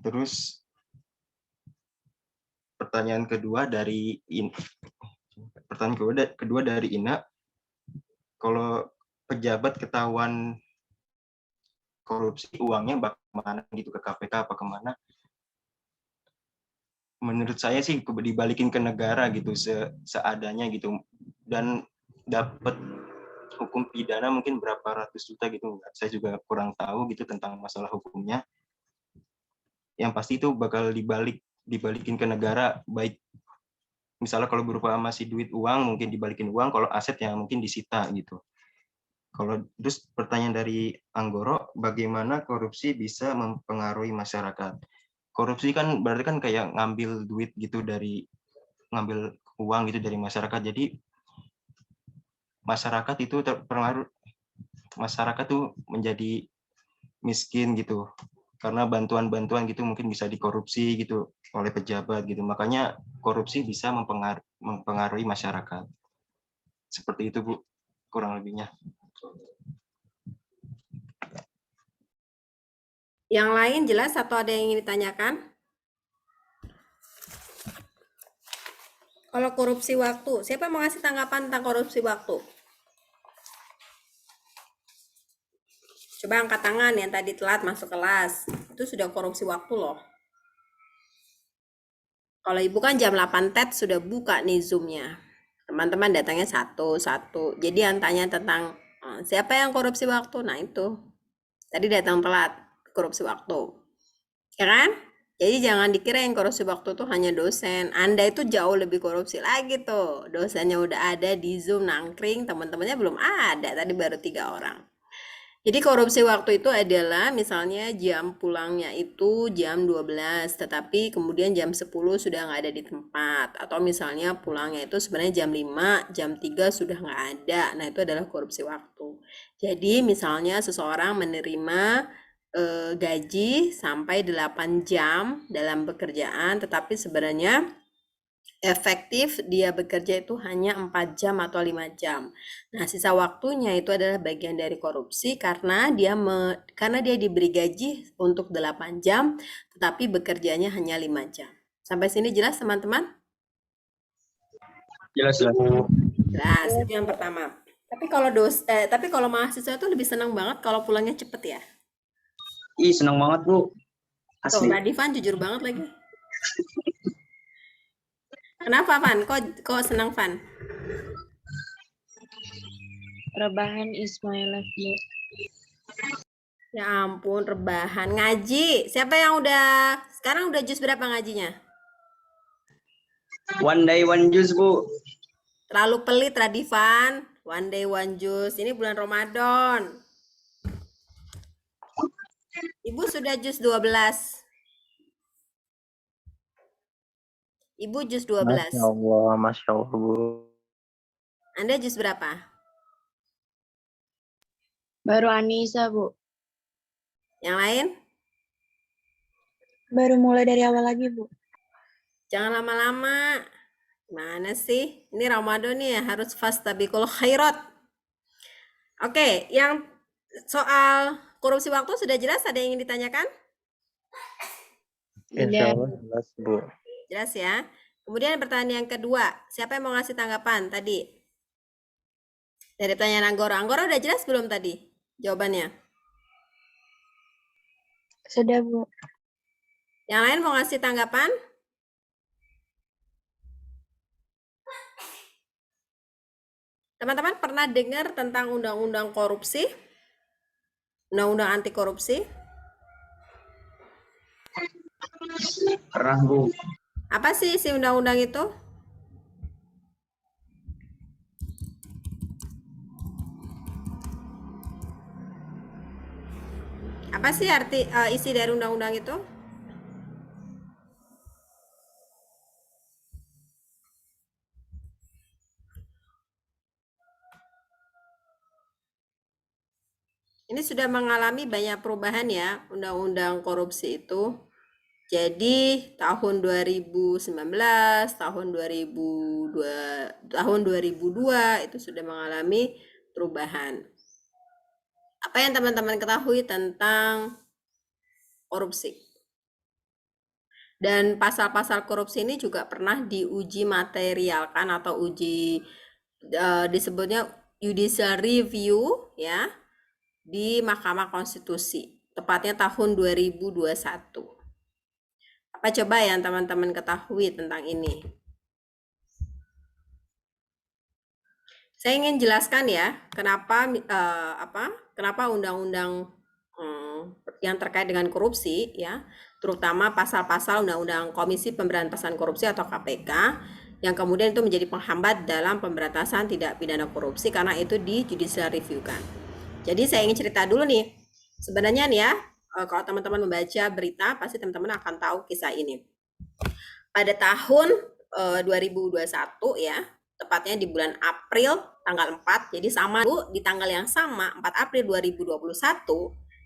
Terus pertanyaan kedua dari Ina, kalau pejabat ketahuan korupsi uangnya kemana gitu, ke KPK apa kemana? Menurut saya sih dibalikin ke negara gitu seadanya gitu, dan dapat hukum pidana mungkin berapa ratus juta gitu. Saya juga kurang tahu gitu tentang masalah hukumnya. Yang pasti itu bakal dibalikin ke negara, baik misalnya kalau berupa masih duit uang mungkin dibalikin uang, kalau aset yang mungkin disita gitu. Terus pertanyaan dari Anggoro, bagaimana korupsi bisa mempengaruhi masyarakat? Korupsi kan berarti kan kayak ngambil duit gitu, ngambil uang gitu dari masyarakat. Jadi masyarakat itu terpengaruh, masyarakat tuh menjadi miskin gitu. Karena bantuan-bantuan gitu mungkin bisa dikorupsi gitu oleh pejabat gitu. Makanya korupsi bisa mempengaruhi masyarakat. Seperti itu, Bu, kurang lebihnya. Yang lain jelas atau ada yang ingin ditanyakan? Kalau korupsi waktu, siapa mau ngasih tanggapan tentang korupsi waktu? Coba angkat tangan yang tadi telat masuk kelas. Itu sudah korupsi waktu loh. Kalau Ibu kan jam 8 TET sudah buka nih Zoom-nya. Teman-teman datangnya satu-satu. Jadi yang tanya tentang siapa yang korupsi waktu? Nah itu. Tadi datang telat, korupsi waktu. Ya kan? Jadi jangan dikira yang korupsi waktu tuh hanya dosen. Anda itu jauh lebih korupsi lagi tuh. Dosennya udah ada di Zoom nangkring, teman-temannya belum ada. Tadi baru 3 orang. Jadi korupsi waktu itu adalah misalnya jam pulangnya itu jam 12, tetapi kemudian jam 10 sudah nggak ada di tempat. Atau misalnya pulangnya itu sebenarnya jam 5, jam 3 sudah nggak ada. Nah itu adalah korupsi waktu. Jadi misalnya seseorang menerima gaji sampai 8 jam dalam pekerjaan, tetapi sebenarnya efektif dia bekerja itu hanya 4 jam atau 5 jam. Nah, sisa waktunya itu adalah bagian dari korupsi karena dia diberi gaji untuk 8 jam, tetapi bekerjanya hanya 5 jam. Sampai sini jelas, teman-teman? Jelas, Bu. Jelas, itu yang pertama. Tapi kalau mahasiswa itu lebih senang banget kalau pulangnya cepet ya. Ih, senang banget, Bu. Tuh, Asli. Mbak Divan jujur banget lagi. Kenapa, Van? Kok senang, Van? Rebahan is my life, Bu. Ya ampun, rebahan. Ngaji. Siapa yang sekarang udah jus berapa ngajinya? One day, one juice, Bu. Terlalu pelit, Radivan. One day, one jus. Ini bulan Ramadan. Ibu sudah jus 12. Ibu jus 12. Masya Allah, Bu. Anda jus berapa? Baru Anissa, Bu. Yang lain? Baru mulai dari awal lagi, Bu. Jangan lama-lama. Mana sih? Ini Ramadan nih ya, harus fastabiqul khairat. Oke, yang soal korupsi waktu sudah jelas, ada yang ingin ditanyakan? Insya Allah jelas, Bu. Jelas ya. Kemudian pertanyaan yang kedua, siapa yang mau ngasih tanggapan tadi? Dari pertanyaan Anggora. Anggora udah jelas belum tadi jawabannya? Sudah, Bu. Yang lain mau ngasih tanggapan? Teman-teman pernah dengar tentang undang-undang korupsi? Undang-undang anti korupsi? Pernah, Bu. Apa sih isi undang-undang itu? Apa sih isi dari undang-undang itu? Ini sudah mengalami banyak perubahan ya, undang-undang korupsi itu. Jadi tahun 2019, tahun 2002 itu sudah mengalami perubahan. Apa yang teman-teman ketahui tentang korupsi? Dan pasal-pasal korupsi ini juga pernah diuji materialkan atau disebutnya judicial review ya di Mahkamah Konstitusi, tepatnya tahun 2021. Apa coba yang teman-teman ketahui tentang ini? Saya ingin jelaskan ya, kenapa undang-undang yang terkait dengan korupsi ya, terutama pasal-pasal Undang-Undang Komisi Pemberantasan Korupsi atau KPK yang kemudian itu menjadi penghambat dalam pemberantasan tindak pidana korupsi karena itu di judicial review kan. Jadi saya ingin cerita dulu nih. Sebenarnya nih ya, kalau teman-teman membaca berita pasti teman-teman akan tahu kisah ini. Pada tahun 2021 ya, tepatnya di bulan April tanggal 4, jadi sama di tanggal yang sama 4 April 2021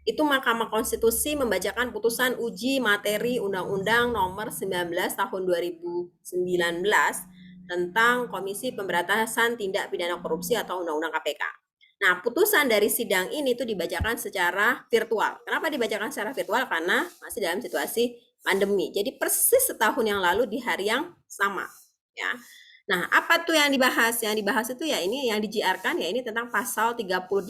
itu Mahkamah Konstitusi membacakan putusan uji materi Undang-Undang Nomor 19 Tahun 2019 tentang Komisi Pemberantasan Tindak Pidana Korupsi atau Undang-Undang KPK. Nah, putusan dari sidang ini tuh dibacakan secara virtual. Kenapa dibacakan secara virtual? Karena masih dalam situasi pandemi. Jadi persis setahun yang lalu di hari yang sama, ya. Nah, apa tuh yang dibahas? Yang dibahas itu ya ini yang di-JR-kan ya ini tentang pasal 38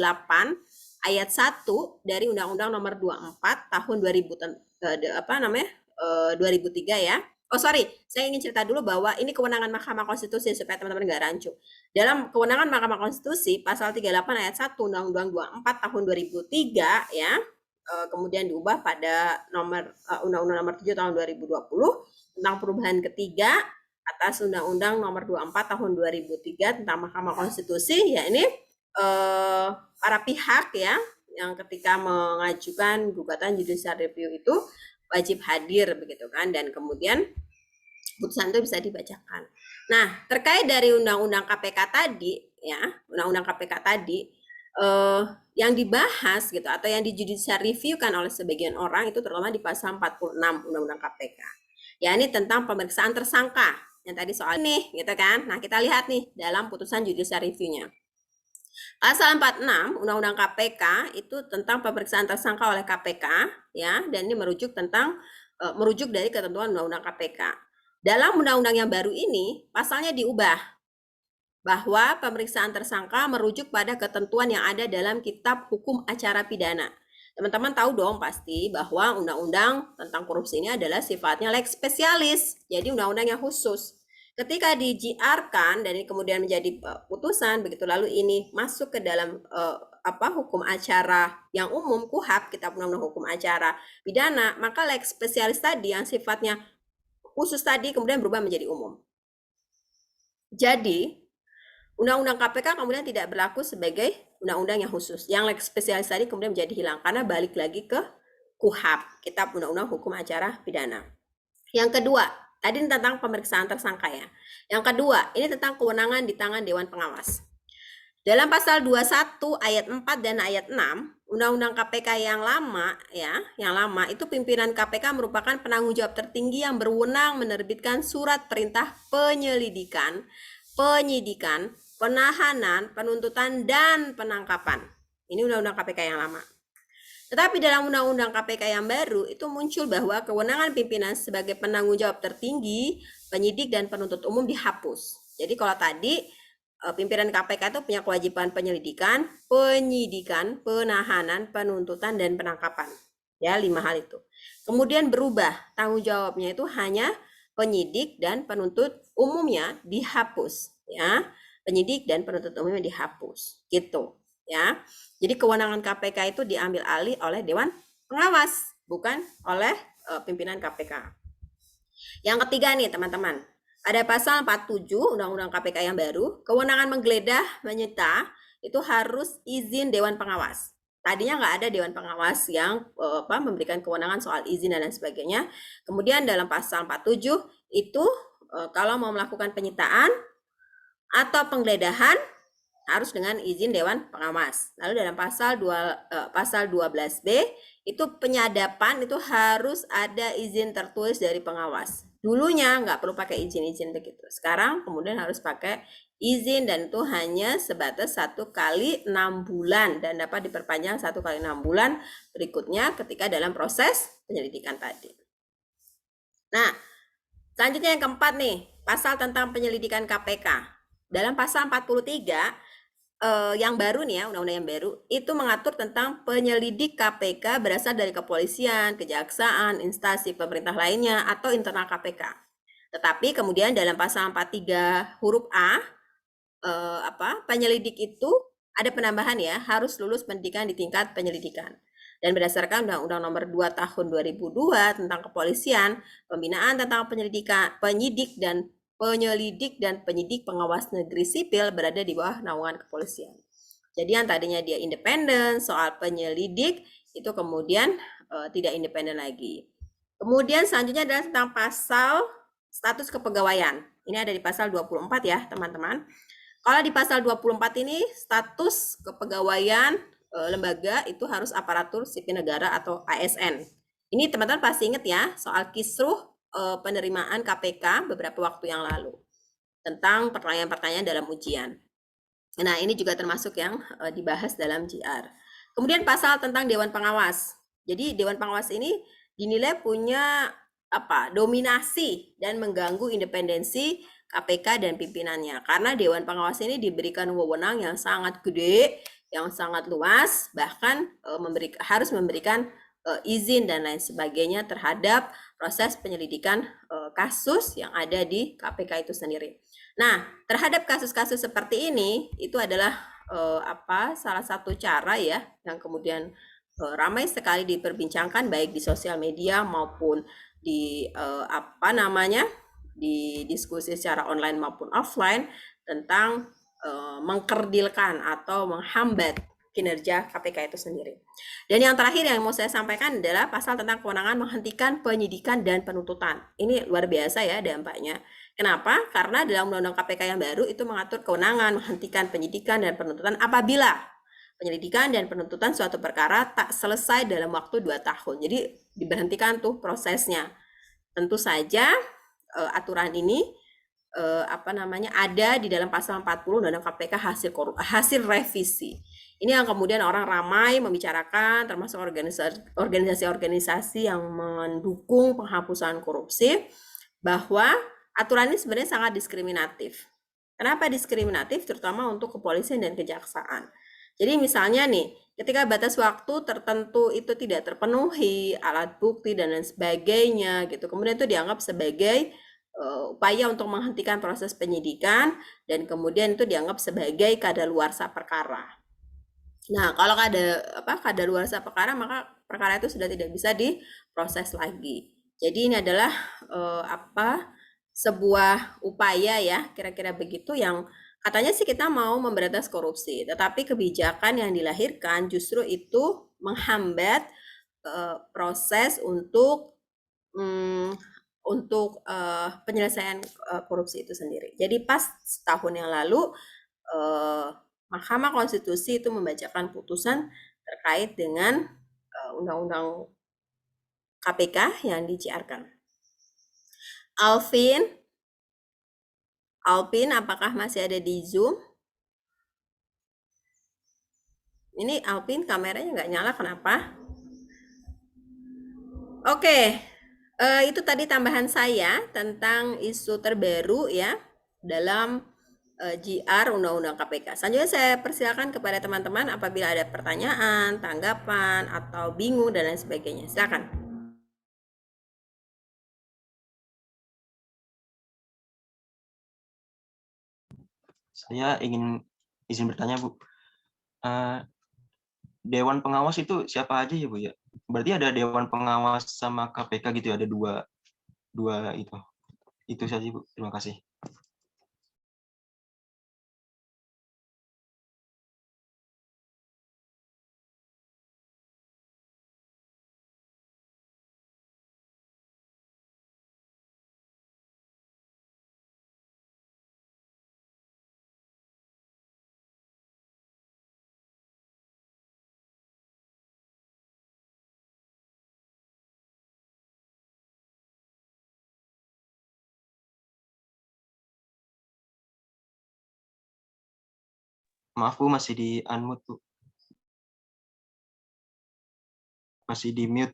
ayat 1 dari Undang-Undang Nomor 24 tahun 2003 ya. Oh sorry, saya ingin cerita dulu bahwa ini kewenangan Mahkamah Konstitusi supaya teman-teman nggak rancu. Dalam kewenangan Mahkamah Konstitusi pasal 38 ayat 1 Undang-Undang 24 tahun 2003 ya, kemudian diubah pada Undang-Undang Nomor 7 tahun 2020 tentang perubahan ketiga atas Undang-Undang Nomor 24 tahun 2003 tentang Mahkamah Konstitusi ya ini para pihak ya yang ketika mengajukan gugatan judicial review itu wajib hadir begitu kan dan kemudian putusan itu bisa dibacakan. Nah, terkait dari Undang-Undang KPK tadi ya, Undang-Undang KPK tadi yang dibahas gitu atau yang di judicial review kan oleh sebagian orang itu terutama di pasal 46 Undang-Undang KPK. Ya, ini tentang pemeriksaan tersangka. yang tadi soal ini, gitu kan. Nah, kita lihat nih dalam putusan judicial review-nya. Pasal 46 Undang-Undang KPK itu tentang pemeriksaan tersangka oleh KPK, ya, dan ini merujuk dari ketentuan Undang-Undang KPK. Dalam undang-undang yang baru ini, pasalnya diubah bahwa pemeriksaan tersangka merujuk pada ketentuan yang ada dalam Kitab Hukum Acara Pidana. Teman-teman tahu dong pasti bahwa undang-undang tentang korupsi ini adalah sifatnya lex specialis, jadi undang-undang yang khusus. Ketika di-JR-kan dan ini kemudian menjadi putusan, begitu lalu ini masuk ke dalam hukum acara yang umum, KUHAP, Kitab Undang-Undang Hukum Acara Pidana, maka lex specialis tadi yang sifatnya khusus tadi kemudian berubah menjadi umum. Jadi, Undang-Undang KPK kemudian tidak berlaku sebagai undang-undang yang khusus. Yang lex spesialis tadi kemudian menjadi hilang karena balik lagi ke KUHAP, Kitab Undang-Undang Hukum Acara Pidana. Yang kedua, tadi tentang pemeriksaan tersangka ya. Yang kedua, ini tentang kewenangan di tangan Dewan Pengawas. Dalam pasal 21 ayat 4 dan ayat 6, Undang-Undang KPK yang lama ya, itu pimpinan KPK merupakan penanggung jawab tertinggi yang berwenang menerbitkan surat perintah penyelidikan, penyidikan, penahanan, penuntutan, dan penangkapan. Ini Undang-Undang KPK yang lama. Tetapi dalam Undang-Undang KPK yang baru itu muncul bahwa kewenangan pimpinan sebagai penanggung jawab tertinggi, penyidik, dan penuntut umum dihapus. Jadi kalau tadi pimpinan KPK itu punya kewajiban penyelidikan, penyidikan, penahanan, penuntutan, dan penangkapan. Ya, 5 hal itu. Kemudian berubah, tanggung jawabnya itu hanya penyidik dan penuntut umumnya dihapus. Ya, penyidik dan penuntut umumnya dihapus, gitu ya. Jadi kewenangan KPK itu diambil alih oleh Dewan Pengawas, bukan oleh pimpinan KPK. Yang ketiga nih teman-teman, ada pasal 47 Undang-Undang KPK yang baru, kewenangan menggeledah, menyita itu harus izin Dewan Pengawas. Tadinya nggak ada Dewan Pengawas yang memberikan kewenangan soal izin dan lain sebagainya. Kemudian dalam pasal 47 itu kalau mau melakukan penyitaan atau penggeledahan harus dengan izin Dewan Pengawas. Lalu dalam pasal 12B itu penyadapan itu harus ada izin tertulis dari pengawas. Dulunya nggak perlu pakai izin-izin begitu. Sekarang kemudian harus pakai izin dan itu hanya sebatas 1 kali 6 bulan dan dapat diperpanjang 1 kali 6 bulan berikutnya ketika dalam proses penyelidikan tadi. Nah, selanjutnya yang keempat nih, pasal tentang penyelidikan KPK. Dalam pasal 43 yang baru nih ya, undang-undang yang baru, itu mengatur tentang penyelidik KPK berasal dari kepolisian, kejaksaan, instansi pemerintah lainnya, atau internal KPK. Tetapi kemudian dalam pasal 43 huruf A, penyelidik itu ada penambahan ya, harus lulus pendidikan di tingkat penyelidikan. Dan berdasarkan Undang-Undang Nomor 2 Tahun 2002 tentang kepolisian, pembinaan tentang penyidik dan penyidik pengawas negeri sipil berada di bawah naungan kepolisian. Jadi yang tadinya dia independen soal penyelidik itu kemudian tidak independen lagi. Kemudian selanjutnya adalah tentang pasal status kepegawaian. Ini ada di pasal 24 ya teman-teman. Kalau di pasal 24 ini status kepegawaian lembaga itu harus aparatur sipil negara atau ASN. Ini teman-teman pasti ingat ya soal kisruh penerimaan KPK beberapa waktu yang lalu tentang pertanyaan-pertanyaan dalam ujian. Nah, ini juga termasuk yang dibahas dalam JR. Kemudian pasal tentang Dewan Pengawas. Jadi Dewan Pengawas ini dinilai punya dominasi dan mengganggu independensi KPK dan pimpinannya. Karena Dewan Pengawas ini diberikan wewenang yang sangat gede, yang sangat luas, bahkan harus memberikan izin dan lain sebagainya terhadap proses penyelidikan kasus yang ada di KPK itu sendiri. Nah, terhadap kasus-kasus seperti ini itu adalah salah satu cara ya yang kemudian ramai sekali diperbincangkan baik di sosial media maupun di di diskusi secara online maupun offline tentang mengkerdilkan atau menghambat kinerja KPK itu sendiri. Dan yang terakhir yang mau saya sampaikan adalah pasal tentang kewenangan menghentikan penyidikan dan penuntutan. Ini luar biasa ya dampaknya. Kenapa? Karena dalam Undang-Undang KPK yang baru itu mengatur kewenangan menghentikan penyidikan dan penuntutan apabila penyelidikan dan penuntutan suatu perkara tak selesai dalam waktu 2 tahun. Jadi diberhentikan tuh prosesnya. Tentu saja aturan ini ada di dalam pasal 40 Undang-Undang KPK hasil revisi. Ini yang kemudian orang ramai membicarakan, termasuk organisasi-organisasi yang mendukung penghapusan korupsi, bahwa aturan ini sebenarnya sangat diskriminatif. Kenapa diskriminatif? Terutama untuk kepolisian dan kejaksaan. Jadi misalnya nih, ketika batas waktu tertentu itu tidak terpenuhi, alat bukti dan lain sebagainya gitu, kemudian itu dianggap sebagai upaya untuk menghentikan proses penyidikan, dan kemudian itu dianggap sebagai kadaluarsa perkara. Nah, kalau kadaluarsa perkara, maka perkara itu sudah tidak bisa diproses lagi. Jadi ini adalah sebuah upaya ya, kira-kira begitu, yang katanya sih kita mau memberantas korupsi, tetapi kebijakan yang dilahirkan justru itu menghambat proses untuk penyelesaian korupsi itu sendiri. Jadi pas setahun yang lalu Mahkamah Konstitusi itu membacakan putusan terkait dengan Undang-Undang KPK yang diciarkan. Alvin, apakah masih ada di Zoom? Ini Alvin kameranya nggak nyala, kenapa? Oke. Itu tadi tambahan saya tentang isu terbaru ya dalam JR Undang-Undang KPK. Selanjutnya saya persilakan kepada teman-teman apabila ada pertanyaan, tanggapan, atau bingung dan lain sebagainya. Silakan. Saya ingin izin bertanya, Bu. Dewan pengawas itu siapa aja ya, Bu ya? Berarti ada Dewan Pengawas sama KPK gitu ya, ada dua itu. Itu saja, Bu. Terima kasih. Maaf, Bu, masih di unmute, Bu. Masih di mute.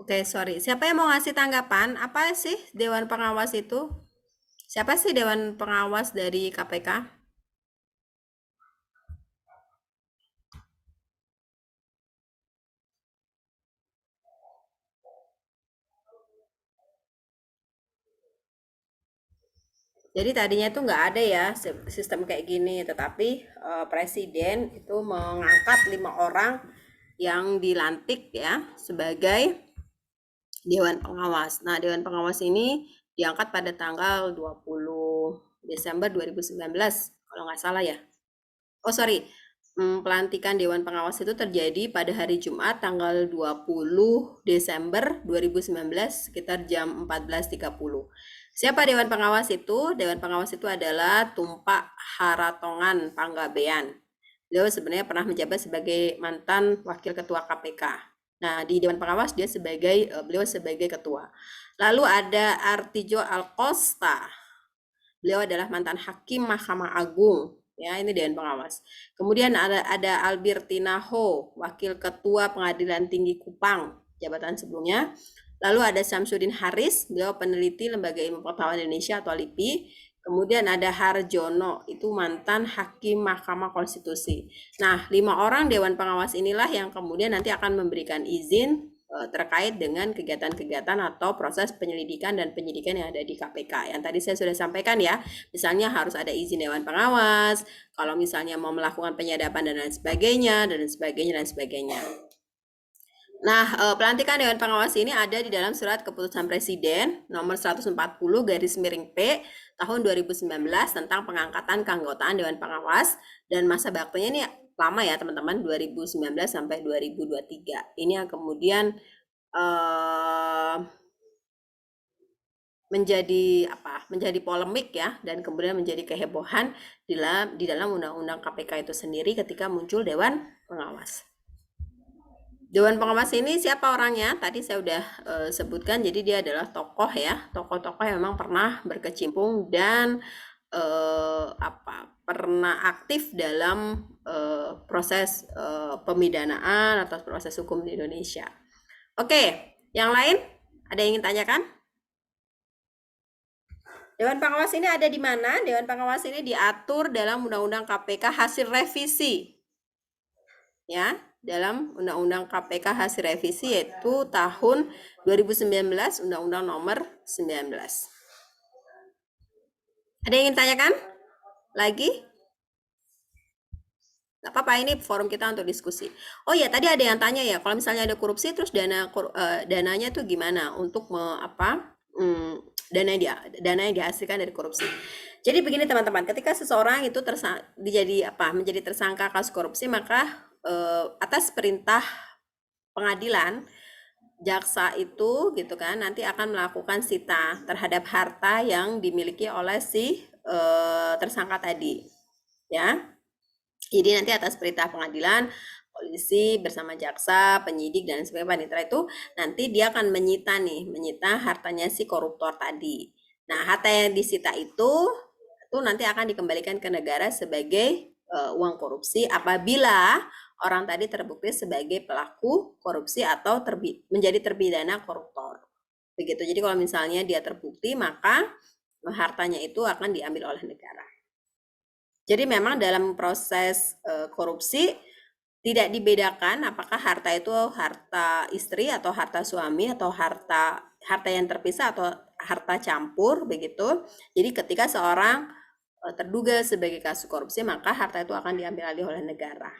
Oke, sorry. Siapa yang mau ngasih tanggapan? Apa sih Dewan Pengawas itu? Siapa sih Dewan Pengawas dari KPK? Jadi tadinya itu nggak ada ya sistem kayak gini, tetapi Presiden itu mengangkat 5 orang yang dilantik ya sebagai Dewan Pengawas. Nah, Dewan Pengawas ini diangkat pada tanggal 20 Desember 2019, kalau nggak salah ya. Oh, sorry. Pelantikan Dewan Pengawas itu terjadi pada hari Jumat tanggal 20 Desember 2019 sekitar jam 14.30. Siapa Dewan Pengawas itu? Dewan Pengawas itu adalah Tumpak Haratongan Panggabean. Beliau sebenarnya pernah menjabat sebagai mantan Wakil Ketua KPK. Nah, di Dewan Pengawas beliau sebagai ketua. Lalu ada Artijo Alkosta. Beliau adalah mantan Hakim Mahkamah Agung. Ya, ini Dewan Pengawas. Kemudian ada Albertina Ho, Wakil Ketua Pengadilan Tinggi Kupang, jabatan sebelumnya. Lalu ada Syamsuddin Haris, beliau peneliti Lembaga Ilmu Pengetahuan Indonesia atau LIPI. Kemudian ada Harjono, itu mantan Hakim Mahkamah Konstitusi. Nah, 5 orang Dewan Pengawas inilah yang kemudian nanti akan memberikan izin terkait dengan kegiatan-kegiatan atau proses penyelidikan dan penyidikan yang ada di KPK. Yang tadi saya sudah sampaikan ya, misalnya harus ada izin Dewan Pengawas, kalau misalnya mau melakukan penyadapan dan lain sebagainya, dan sebagainya. Nah, pelantikan Dewan Pengawas ini ada di dalam surat keputusan Presiden nomor 140/P tahun 2019 tentang pengangkatan keanggotaan Dewan Pengawas, dan masa baktinya ini lama ya teman-teman, 2019 sampai 2023. Ini yang kemudian menjadi polemik ya, dan kemudian menjadi kehebohan di dalam Undang-Undang KPK itu sendiri ketika muncul Dewan Pengawas. Dewan Pengawas ini siapa orangnya? Tadi saya udah sebutkan, jadi dia adalah tokoh ya, tokoh-tokoh yang memang pernah berkecimpung dan pernah aktif dalam proses pemidanaan atau proses hukum di Indonesia. Oke, yang lain ada yang ingin tanyakan? Dewan Pengawas ini ada di mana? Dewan Pengawas ini diatur dalam Undang-Undang KPK hasil revisi. Ya, dalam Undang-Undang KPK hasil revisi yaitu tahun 2019, Undang-Undang nomor 19. Ada yang ingin tanyakan? Lagi? Gak apa-apa, ini forum kita untuk diskusi. Oh ya, tadi ada yang tanya ya, kalau misalnya ada korupsi terus dananya tuh gimana untuk dana yang dihasilkan dari korupsi. Jadi begini teman-teman, ketika seseorang itu menjadi tersangka kasus korupsi, maka atas perintah pengadilan, jaksa itu gitu kan nanti akan melakukan sita terhadap harta yang dimiliki oleh si tersangka tadi, ya. Jadi nanti atas perintah pengadilan, polisi bersama jaksa, penyidik dan sebagainya panitera itu nanti dia akan menyita hartanya si koruptor tadi. Nah, harta yang disita itu nanti akan dikembalikan ke negara sebagai uang korupsi apabila orang tadi terbukti sebagai pelaku korupsi atau menjadi terpidana koruptor. Begitu. Jadi kalau misalnya dia terbukti, maka hartanya itu akan diambil oleh negara. Jadi memang dalam proses korupsi tidak dibedakan apakah harta itu harta istri atau harta suami atau harta yang terpisah atau harta campur begitu. Jadi ketika seorang terduga sebagai kasus korupsi, maka harta itu akan diambil alih oleh negara.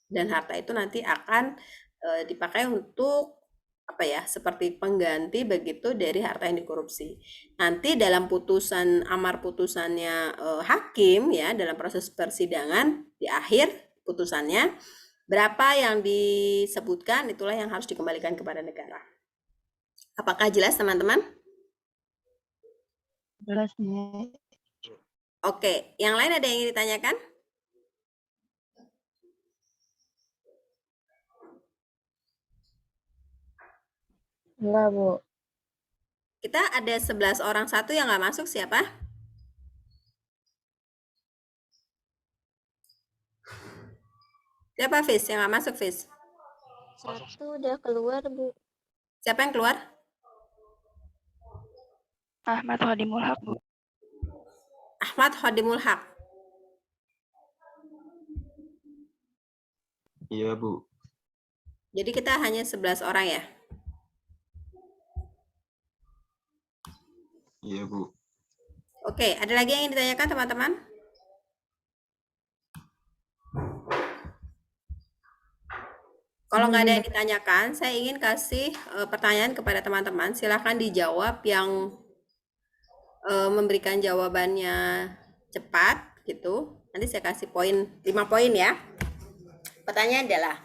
Dan harta itu nanti akan dipakai untuk seperti pengganti begitu dari harta yang dikorupsi. Nanti dalam amar putusannya hakim ya, dalam proses persidangan di akhir putusannya berapa yang disebutkan itulah yang harus dikembalikan kepada negara. Apakah jelas teman-teman? Jelas nih. Oke, yang lain ada yang ingin ditanyakan? Enggak, Bu. Kita ada 11 orang, satu yang nggak masuk siapa? Siapa Fis? Yang nggak masuk Fis? Satu udah keluar, Bu. Siapa yang keluar? Ahmad Hodimul Haq, Bu. Ahmad Hodimul Haq. Iya, Bu. Jadi kita hanya 11 orang ya? Iya, Bu. Oke, ada lagi yang ingin ditanyakan teman-teman? Kalau nggak ada yang ditanyakan, saya ingin kasih pertanyaan kepada teman-teman. Silahkan dijawab yang memberikan jawabannya cepat gitu. Nanti saya kasih 5 poin ya. Pertanyaan adalah,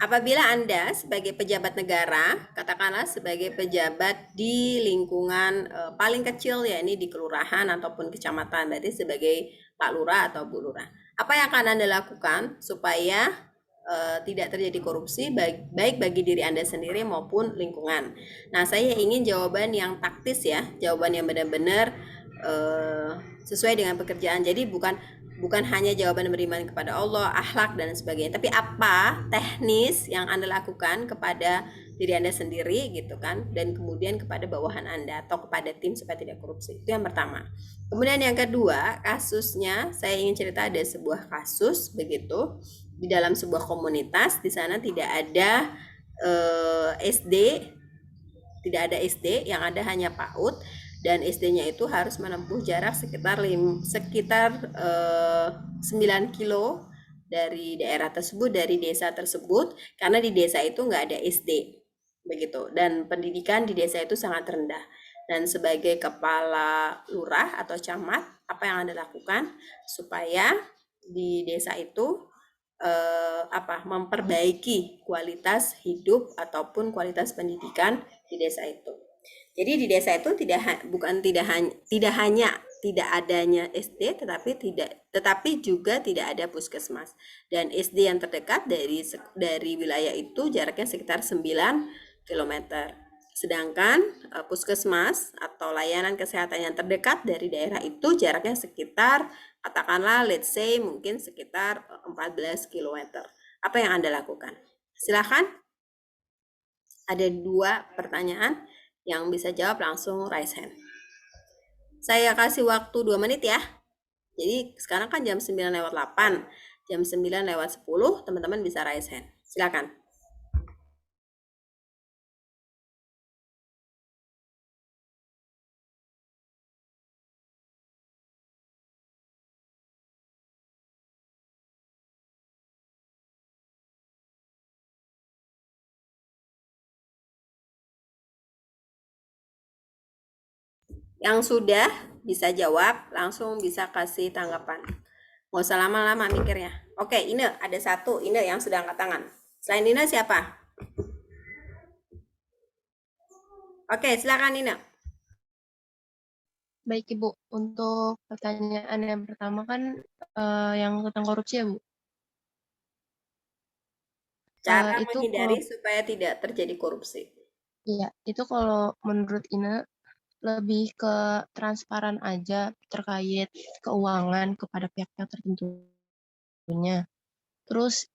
apabila Anda sebagai pejabat negara, katakanlah sebagai pejabat di lingkungan paling kecil ya, ini di kelurahan ataupun kecamatan, berarti sebagai Pak Lurah atau Bu Lurah, apa yang akan Anda lakukan supaya tidak terjadi korupsi baik bagi diri Anda sendiri maupun lingkungan? Nah, saya ingin jawaban yang taktis ya, jawaban yang benar-benar sesuai dengan pekerjaan. Jadi bukan hanya jawaban beriman kepada Allah, akhlak dan sebagainya, tapi apa teknis yang Anda lakukan kepada diri Anda sendiri gitu kan, dan kemudian kepada bawahan Anda atau kepada tim supaya tidak korupsi. Itu yang pertama. Kemudian yang kedua, kasusnya saya ingin cerita ada sebuah kasus begitu di dalam sebuah komunitas, di sana tidak ada SD, yang ada hanya PAUD, dan SD-nya itu harus menempuh jarak sekitar 9 kilo dari daerah tersebut, dari desa tersebut, karena di desa itu nggak ada SD begitu, dan pendidikan di desa itu sangat rendah. Dan sebagai kepala lurah atau camat, apa yang Anda lakukan supaya di desa itu memperbaiki kualitas hidup ataupun kualitas pendidikan di desa itu? Jadi di desa itu tidak hanya tidak adanya SD tetapi juga tidak ada puskesmas. Dan SD yang terdekat dari wilayah itu jaraknya sekitar 9 km. Sedangkan puskesmas atau layanan kesehatan yang terdekat dari daerah itu jaraknya sekitar, katakanlah let's say mungkin sekitar 14 km. Apa yang Anda lakukan? Silakan. Ada 2 pertanyaan, yang bisa jawab langsung raise hand. Saya kasih waktu 2 menit ya. Jadi sekarang kan jam 9:08. Jam 9:10 teman-teman bisa raise hand. Silakan. Yang sudah bisa jawab, langsung bisa kasih tanggapan. Nggak usah lama-lama mikirnya. Oke, Ine, ada 1. Ine yang sudah angkat tangan. Selain Ine siapa? Oke, silakan Ine. Baik Ibu, untuk pertanyaan yang pertama kan yang tentang korupsi ya Bu. Cara Itu menghindari supaya tidak terjadi korupsi. Iya, itu kalau menurut Ina lebih ke transparan aja terkait keuangan kepada pihak-pihak tertentunya. Terus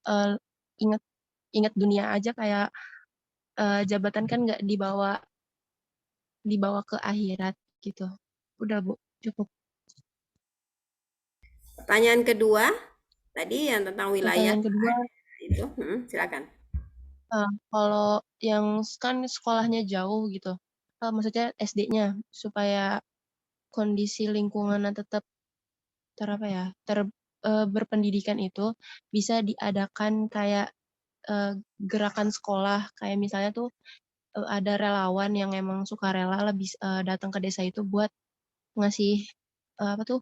ingat dunia aja kayak jabatan kan nggak dibawa ke akhirat gitu. Udah Bu, cukup. Pertanyaan kedua, tadi yang tentang wilayah Pertanyaan kedua, itu, silakan. kalau yang kan sekolahnya jauh gitu, maksudnya SD-nya supaya kondisi lingkungannya tetap berpendidikan itu bisa diadakan kayak gerakan sekolah, kayak misalnya tuh ada relawan yang emang sukarela lebih datang ke desa itu buat ngasih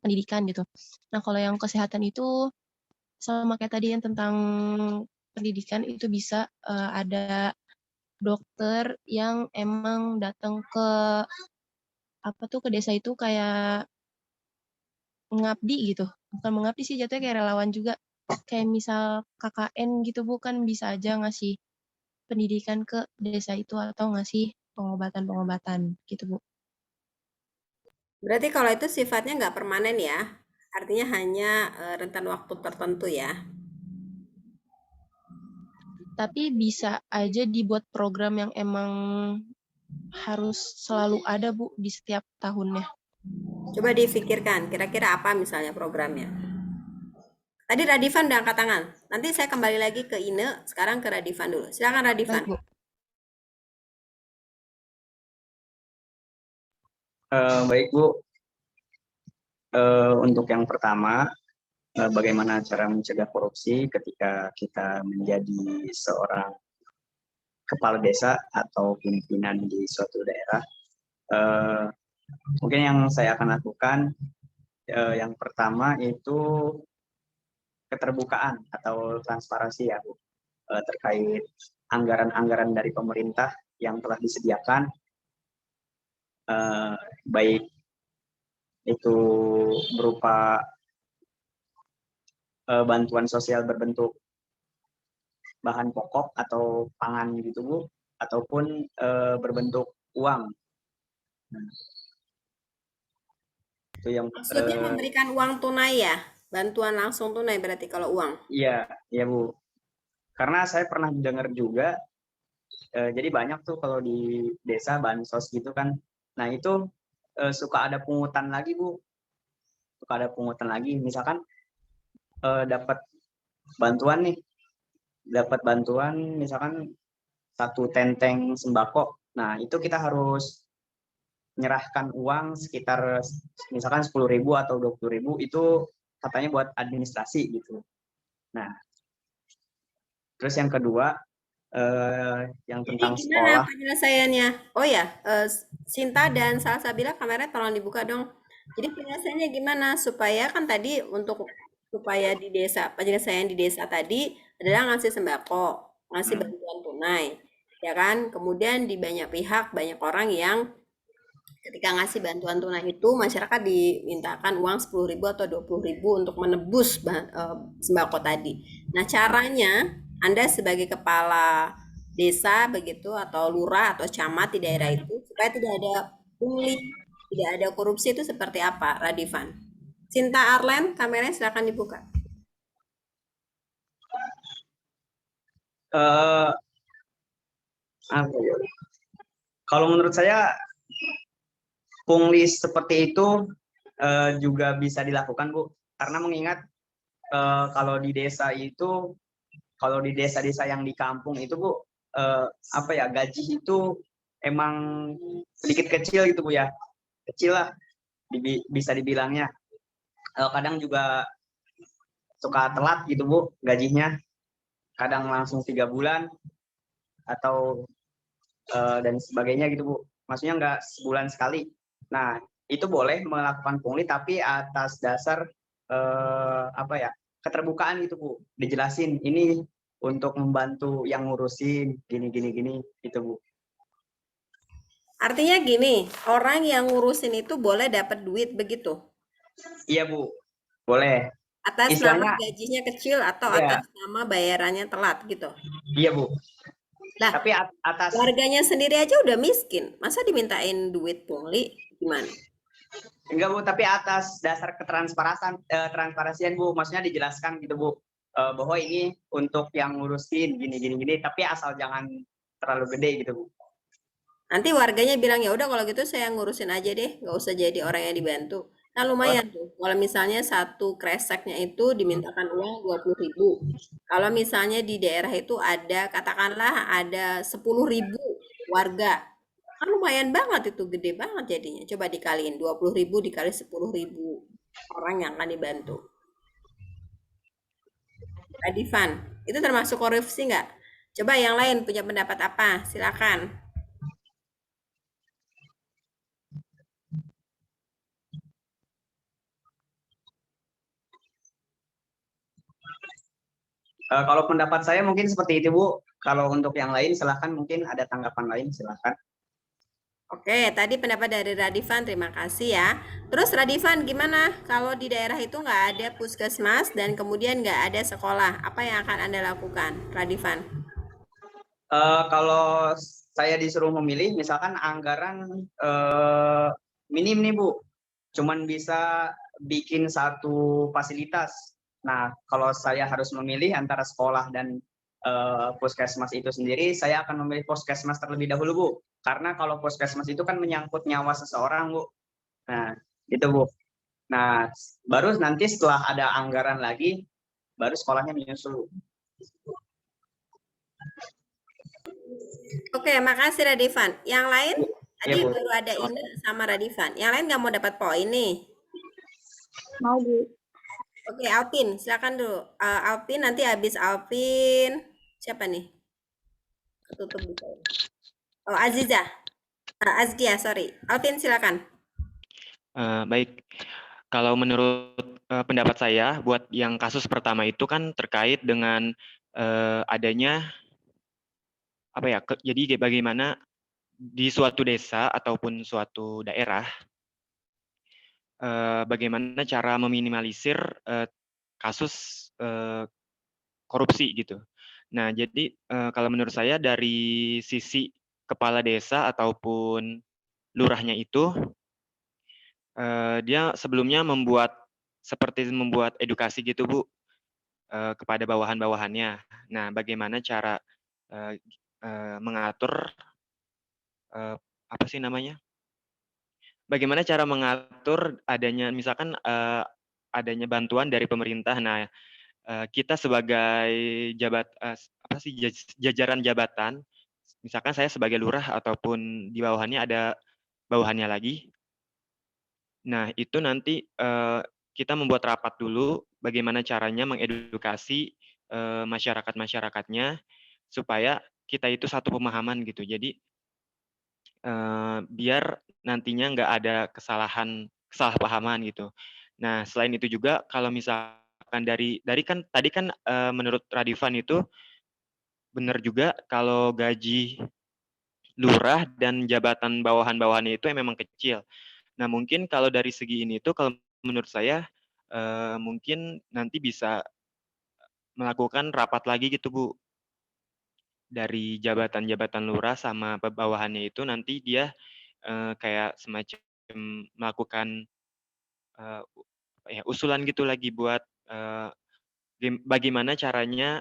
pendidikan gitu. Nah kalau yang kesehatan itu sama kayak tadi yang tentang pendidikan itu bisa ada dokter yang emang datang ke ke desa itu kayak mengabdi gitu. Bukan mengabdi sih, jatuhnya kayak relawan juga. Kayak misal KKN gitu bukan bisa aja ngasih pendidikan ke desa itu atau ngasih pengobatan-pengobatan gitu Bu. Berarti kalau itu sifatnya nggak permanen ya? Artinya hanya rentan waktu tertentu ya? Tapi bisa aja dibuat program yang emang harus selalu ada Bu di setiap tahunnya. Coba difikirkan, kira-kira apa misalnya programnya? Tadi Radivan udah angkat tangan. Nanti saya kembali lagi ke Ine, sekarang ke Radivan dulu. Silakan Radivan. Baik Bu. Baik Bu, untuk yang pertama, bagaimana cara mencegah korupsi ketika kita menjadi seorang kepala desa atau pimpinan di suatu daerah. Mungkin yang saya akan lakukan, yang pertama itu keterbukaan atau transparansi ya Bu, terkait anggaran-anggaran dari pemerintah yang telah disediakan, baik itu berupa bantuan sosial berbentuk bahan pokok atau pangan gitu Bu, ataupun berbentuk uang. Nah, itu yang Maksudnya memberikan uang tunai ya? Bantuan langsung tunai berarti kalau uang? Iya, iya Bu. Karena saya pernah dengar juga, jadi banyak tuh kalau di desa bansos gitu kan. Nah itu suka ada pungutan lagi Bu, suka ada pungutan lagi. Misalkan dapat bantuan nih, misalkan 1 tenteng sembako. Nah itu kita harus menyerahkan uang sekitar misalkan 10.000 atau 20.000 itu katanya buat administrasi gitu. Nah, terus yang kedua yang tentang Jadi gimana sekolah. penyelesaiannya? Oh ya, Sinta dan Salsabila kameranya tolong dibuka dong. Jadi penyelesaiannya gimana supaya kan tadi supaya di desa, penyelesaian di desa tadi adalah ngasih sembako, ngasih bantuan tunai, ya kan? Kemudian di banyak pihak, banyak orang yang Ketika ngasih bantuan tunai itu, masyarakat dimintakan uang 10.000 atau 20.000 untuk menebus sembako tadi. Nah, caranya Anda sebagai kepala desa begitu atau lurah atau camat di daerah itu supaya tidak ada pungli, tidak ada korupsi itu seperti apa, Radifan? Sinta Arlen, kameranya silakan dibuka. Eh, apa ya? Kalau menurut saya pungli seperti itu juga bisa dilakukan, Bu. Karena mengingat kalau di desa itu, kalau di desa-desa yang di kampung itu, Bu, apa ya, gaji itu emang sedikit kecil gitu, Bu ya. Kecil lah, bisa dibilangnya. Kadang juga suka telat gitu, Bu, gajinya. Kadang langsung 3 bulan atau dan sebagainya gitu, Bu. Maksudnya nggak sebulan sekali. Nah, itu boleh melakukan pungli tapi atas dasar apa ya, keterbukaan gitu, Bu. Dijelasin ini untuk membantu yang ngurusin gini gitu, Bu. Artinya gini, orang yang ngurusin itu boleh dapat duit begitu. Iya, Bu. Boleh. Atas nama Istilahnya gajinya kecil atau ya, atas nama bayarannya telat gitu. iya, Bu. Lah, Tapi atas warganya sendiri aja udah miskin, masa dimintain duit pungli gimana? enggak, Bu, tapi atas dasar transparansian, Bu. Maksudnya dijelaskan gitu, Bu. Bahwa ini untuk yang ngurusin gini, tapi asal jangan terlalu gede gitu, Bu. Nanti warganya bilang ya udah kalau gitu saya ngurusin aja deh, nggak usah jadi orang yang dibantu. Nah lumayan tuh, kalau misalnya satu kreseknya itu dimintakan uang 20.000. Kalau misalnya di daerah itu ada, katakanlah ada 10.000 warga, kan lumayan banget itu, gede banget jadinya. Coba dikaliin 20.000 dikali 10.000 orang yang akan dibantu. Adifan, itu termasuk korupsi nggak? Coba yang lain punya pendapat apa? Silakan. Kalau pendapat saya mungkin seperti itu, Bu. Kalau untuk yang lain silahkan, mungkin ada tanggapan lain silahkan. Oke, tadi pendapat dari Radifan, terima kasih ya. Terus Radifan, gimana kalau di daerah itu nggak ada puskesmas dan kemudian nggak ada sekolah? Apa yang akan Anda lakukan, Radifan? Kalau saya disuruh memilih, misalkan anggaran minim nih, Bu. Cuman bisa bikin satu fasilitas. Nah, kalau saya harus memilih antara sekolah dan puskesmas itu sendiri, saya akan memilih puskesmas terlebih dahulu, Bu. Karena kalau puskesmas itu kan menyangkut nyawa seseorang, Bu. Nah, itu, Bu. Nah, baru nanti setelah ada anggaran lagi, baru sekolahnya menyusul. Oke, makasih Radifan. Yang lain, tadi Iya, Bu. baru ada Ina sama Radifan. Yang lain nggak mau dapat poin nih. Mau, Bu. Oke, Alpin, silakan dulu. Alpin, nanti habis Alpin, siapa nih? Tutup buka. Oh, Aziza. Azkia, sorry. Alpin, silakan. Baik, kalau menurut pendapat saya, buat yang kasus pertama itu kan terkait dengan adanya apa ya? Jadi bagaimana di suatu desa ataupun suatu daerah, bagaimana cara meminimalisir kasus korupsi gitu. Nah, jadi kalau menurut saya dari sisi kepala desa ataupun lurahnya itu, dia sebelumnya seperti membuat edukasi gitu, Bu, kepada bawahan-bawahannya. Nah, bagaimana cara mengatur apa sih namanya? Bagaimana cara mengatur adanya misalkan adanya bantuan dari pemerintah. Nah, kita sebagai apa sih jajaran jabatan, misalkan saya sebagai lurah ataupun di bawahannya ada bawahannya lagi. Nah, itu nanti kita membuat rapat dulu bagaimana caranya mengedukasi masyarakat-masyarakatnya supaya kita itu satu pemahaman gitu. Jadi biar nantinya nggak ada kesalahpahaman gitu. Nah, selain itu juga kalau misalkan dari kan tadi kan menurut Radifan itu benar juga kalau gaji lurah dan jabatan bawahan-bawahannya itu yang memang kecil. Nah, mungkin kalau dari segi ini tuh kalau menurut saya, mungkin nanti bisa melakukan rapat lagi gitu, Bu. Dari jabatan-jabatan lurah sama bawahannya itu nanti dia, kayak semacam melakukan, eee, usulan gitu lagi buat, bagaimana caranya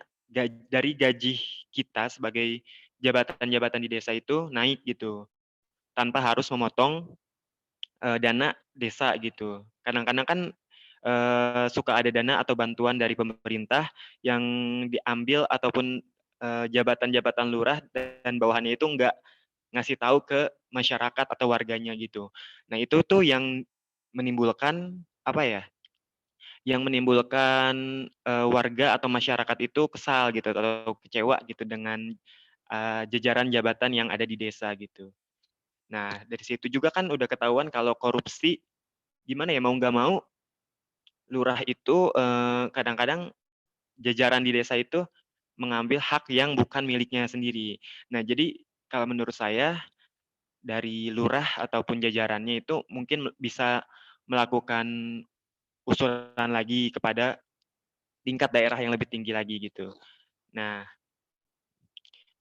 dari gaji kita sebagai jabatan-jabatan di desa itu naik gitu, tanpa harus memotong, dana desa gitu. Kadang-kadang kan, suka ada dana atau bantuan dari pemerintah yang diambil ataupun, jabatan-jabatan lurah dan bawahannya itu nggak ngasih tahu ke masyarakat atau warganya gitu. Nah itu tuh yang menimbulkan, apa ya, yang menimbulkan, warga atau masyarakat itu kesal gitu atau kecewa gitu dengan, jajaran jabatan yang ada di desa gitu. Nah dari situ juga kan udah ketahuan kalau korupsi, gimana ya, mau nggak mau lurah itu, kadang-kadang jajaran di desa itu mengambil hak yang bukan miliknya sendiri. Nah jadi kalau menurut saya dari lurah ataupun jajarannya itu mungkin bisa melakukan usulan lagi kepada tingkat daerah yang lebih tinggi lagi gitu. Nah,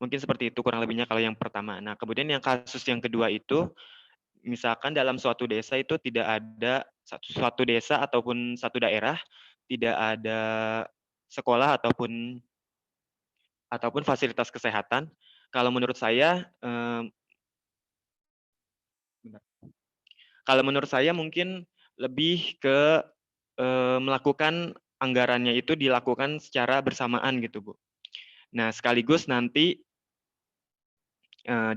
mungkin seperti itu kurang lebihnya kalau yang pertama. Nah, kemudian yang kasus yang kedua itu, misalkan dalam suatu desa itu tidak ada suatu desa ataupun satu daerah tidak ada sekolah ataupun fasilitas kesehatan. Kalau menurut saya, kalau menurut saya mungkin lebih ke, melakukan anggarannya itu dilakukan secara bersamaan gitu, Bu. Nah, sekaligus nanti,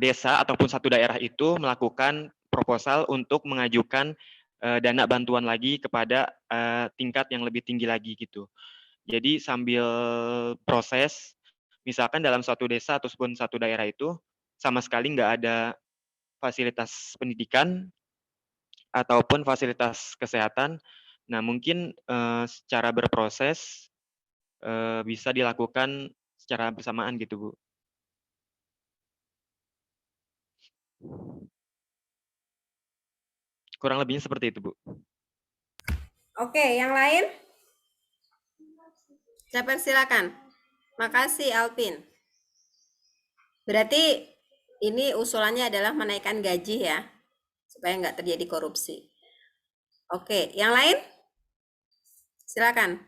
desa ataupun satu daerah itu melakukan proposal untuk mengajukan, dana bantuan lagi kepada, tingkat yang lebih tinggi lagi gitu. Jadi sambil proses, misalkan dalam suatu desa ataupun satu daerah itu sama sekali nggak ada fasilitas pendidikan ataupun fasilitas kesehatan. Nah, mungkin, secara berproses, bisa dilakukan secara bersamaan gitu, Bu. Kurang lebihnya seperti itu, Bu. Oke, yang lain? Siapa silakan. Makasih Alvin. Berarti ini usulannya adalah menaikkan gaji ya, supaya nggak terjadi korupsi. Oke, yang lain? Silakan.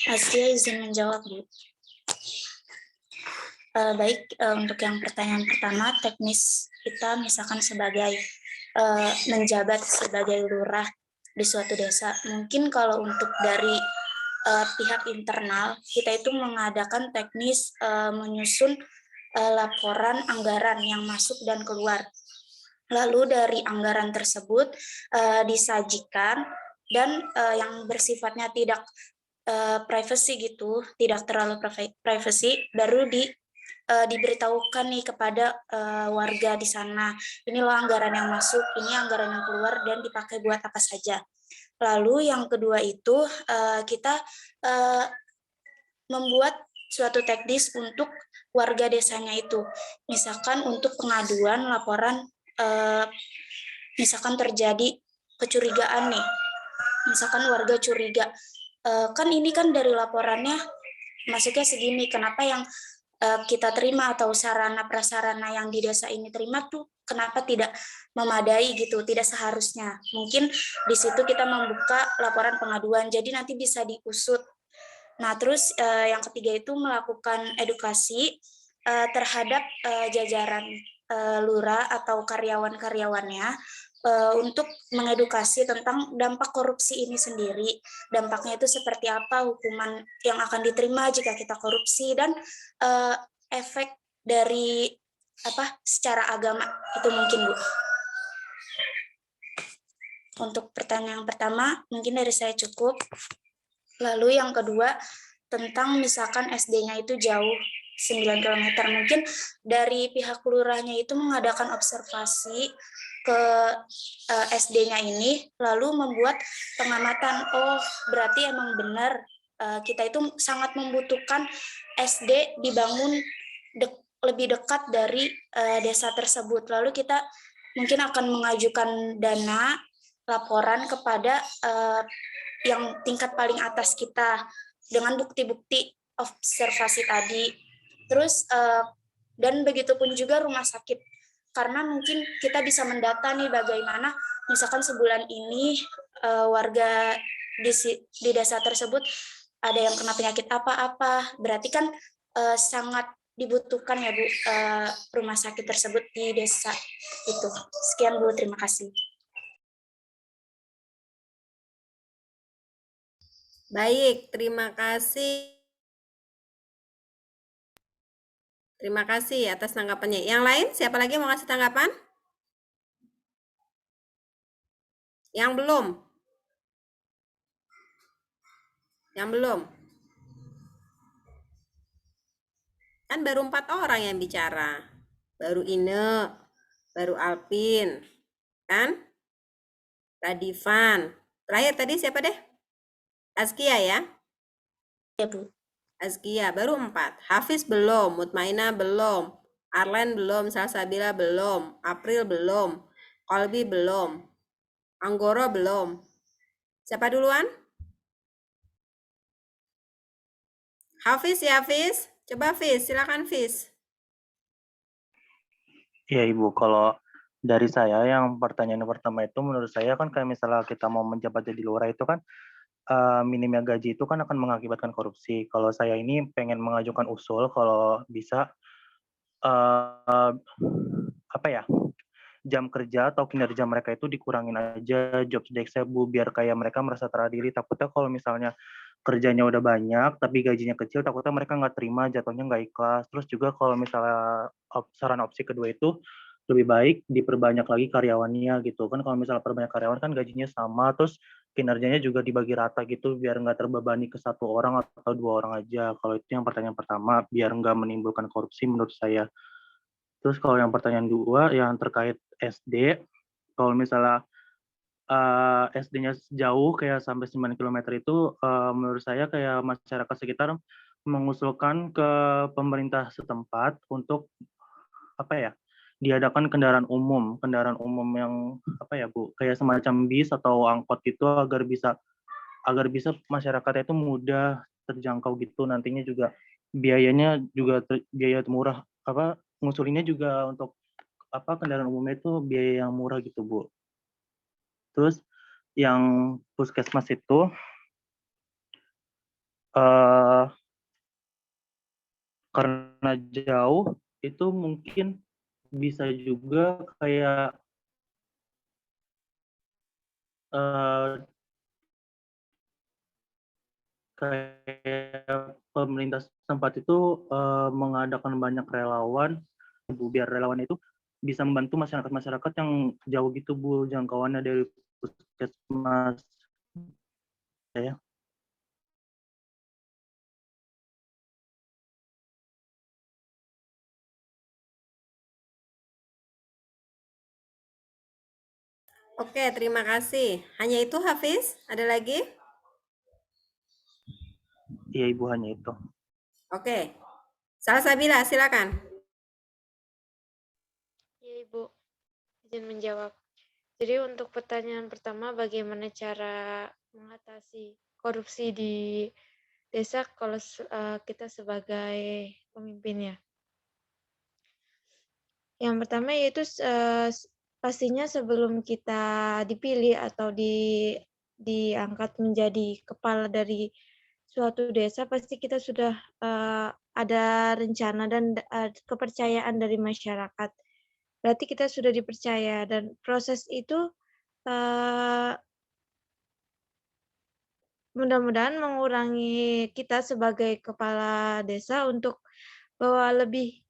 Aslia izin menjawab, Bu. Baik, untuk yang pertanyaan pertama, teknis kita misalkan sebagai menjabat sebagai lurah di suatu desa. Mungkin kalau untuk dari pihak internal, kita itu mengadakan teknis menyusun laporan anggaran yang masuk dan keluar. Lalu dari anggaran tersebut disajikan dan yang bersifatnya tidak privacy gitu, tidak terlalu privacy, baru diberitahukan nih kepada warga di sana. Inilah anggaran yang masuk, ini anggaran yang keluar dan dipakai buat apa saja. Lalu yang kedua itu kita membuat suatu teknis untuk warga desanya itu. Misalkan untuk pengaduan laporan, misalkan terjadi kecurigaan nih, misalkan warga curiga, kan ini kan dari laporannya masuknya segini, kenapa yang kita terima atau sarana prasarana yang di desa ini terima tuh kenapa tidak memadai gitu, tidak seharusnya. Mungkin di situ kita membuka laporan pengaduan, jadi nanti bisa diusut. Nah, terus yang ketiga itu melakukan edukasi terhadap jajaran lurah atau karyawan-karyawannya untuk mengedukasi tentang dampak korupsi ini sendiri. Dampaknya itu seperti apa, hukuman yang akan diterima jika kita korupsi, dan efek dari secara agama itu mungkin, Bu. Untuk pertanyaan yang pertama, mungkin dari saya cukup. Lalu yang kedua, tentang misalkan SD-nya itu jauh 9 km, mungkin dari pihak lurahnya itu mengadakan observasi ke SD-nya ini, lalu membuat pengamatan, oh berarti emang benar kita itu sangat membutuhkan SD dibangun lebih dekat dari desa tersebut. Lalu kita mungkin akan mengajukan dana laporan kepada yang tingkat paling atas kita dengan bukti-bukti observasi tadi. Terus dan begitupun juga rumah sakit, karena mungkin kita bisa mendata nih bagaimana misalkan sebulan ini warga di desa tersebut ada yang kena penyakit apa-apa, berarti kan sangat dibutuhkan ya Bu rumah sakit tersebut di desa itu. Sekian Bu, terima kasih. Baik, terima kasih. Terima kasih atas tanggapannya. Yang lain, siapa lagi mau kasih tanggapan? Yang belum? Yang belum? Kan baru 4 orang yang bicara. Baru Ine, baru Alpin, kan? Radivan. Terakhir tadi siapa deh? Azkia ya? Ya Bu. Azkia, baru 4. Hafiz belum, Mutmainah belum, Arlen belum, Salsabila belum, April belum, Kolbi belum, Anggoro belum. Siapa duluan? Hafiz ya, Hafiz. Coba Hafiz, silakan Hafiz. Iya Ibu, kalau dari saya yang pertanyaan pertama itu menurut saya kan kayak misalnya kita mau menjabat jadi lurah itu kan minimnya gaji itu kan akan mengakibatkan korupsi. Kalau saya ini pengen mengajukan usul kalau bisa apa ya, jam kerja atau kinerja mereka itu dikurangin aja job desk Bu, biar kayak mereka merasa teradili. Takutnya kalau misalnya kerjanya udah banyak tapi gajinya kecil, takutnya mereka nggak terima, jatuhnya nggak ikhlas. Terus juga kalau misalnya saran opsi kedua itu lebih baik diperbanyak lagi karyawannya gitu kan. Kalau misalnya perbanyak karyawan kan gajinya sama, terus kinerjanya juga dibagi rata gitu biar nggak terbebani ke 1 orang atau 2 orang aja. Kalau itu yang pertanyaan pertama, biar nggak menimbulkan korupsi menurut saya. Terus kalau yang pertanyaan 2 yang terkait SD, kalau misalnya SD-nya jauh kayak sampai 9 kilometer itu menurut saya kayak masyarakat sekitar mengusulkan ke pemerintah setempat untuk apa ya, diadakan kendaraan umum yang apa ya Bu, kayak semacam bis atau angkot gitu agar bisa masyarakatnya itu mudah terjangkau gitu. Nantinya juga biayanya juga biaya murah, apa, ngusulinnya juga untuk apa, kendaraan umumnya itu biaya yang murah gitu Bu. Terus yang puskesmas itu karena jauh itu mungkin bisa juga kayak kayak pemerintah setempat itu mengadakan banyak relawan Bu, biar relawan itu bisa membantu masyarakat-masyarakat yang jauh gitu Bu, jangkauannya dari puskesmas ya. Oke, terima kasih. Hanya itu Hafiz? Ada lagi? Iya Ibu, hanya itu. Oke. Salsabila, silakan. Ya Ibu, izin menjawab. Jadi untuk pertanyaan pertama, bagaimana cara mengatasi korupsi di desa kalau kita sebagai pemimpinnya? Yang pertama yaitu pastinya sebelum kita dipilih atau diangkat menjadi kepala dari suatu desa, pasti kita sudah ada rencana dan kepercayaan dari masyarakat. Berarti kita sudah dipercaya dan proses itu mudah-mudahan mengurangi kita sebagai kepala desa untuk bahwa lebih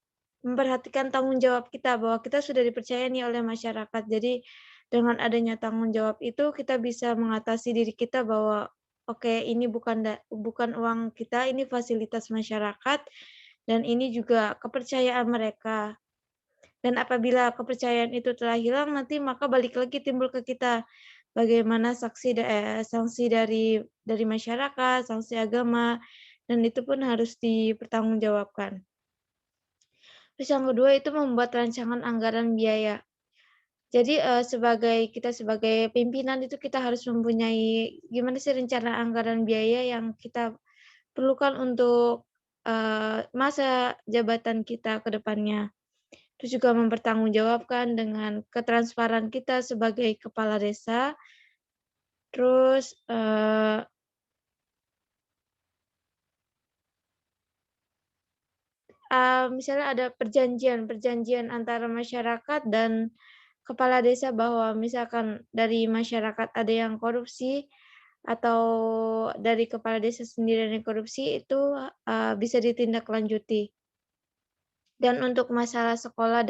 memperhatikan tanggung jawab kita, bahwa kita sudah dipercaya nih oleh masyarakat. Jadi dengan adanya tanggung jawab itu kita bisa mengatasi diri kita bahwa oke, ini bukan uang kita, ini fasilitas masyarakat dan ini juga kepercayaan mereka. Dan apabila kepercayaan itu telah hilang, nanti maka balik lagi timbul ke kita bagaimana sanksi dari masyarakat, sanksi agama, dan itu pun harus dipertanggungjawabkan. Terus yang kedua itu membuat rancangan anggaran biaya. Jadi kita sebagai pimpinan itu kita harus mempunyai gimana sih rencana anggaran biaya yang kita perlukan untuk masa jabatan kita ke depannya. Terus juga mempertanggungjawabkan dengan ketransparan kita sebagai kepala desa. Terus misalnya ada perjanjian antara masyarakat dan kepala desa bahwa misalkan dari masyarakat ada yang korupsi atau dari kepala desa sendiri yang korupsi itu bisa ditindaklanjuti. Dan untuk masalah sekolah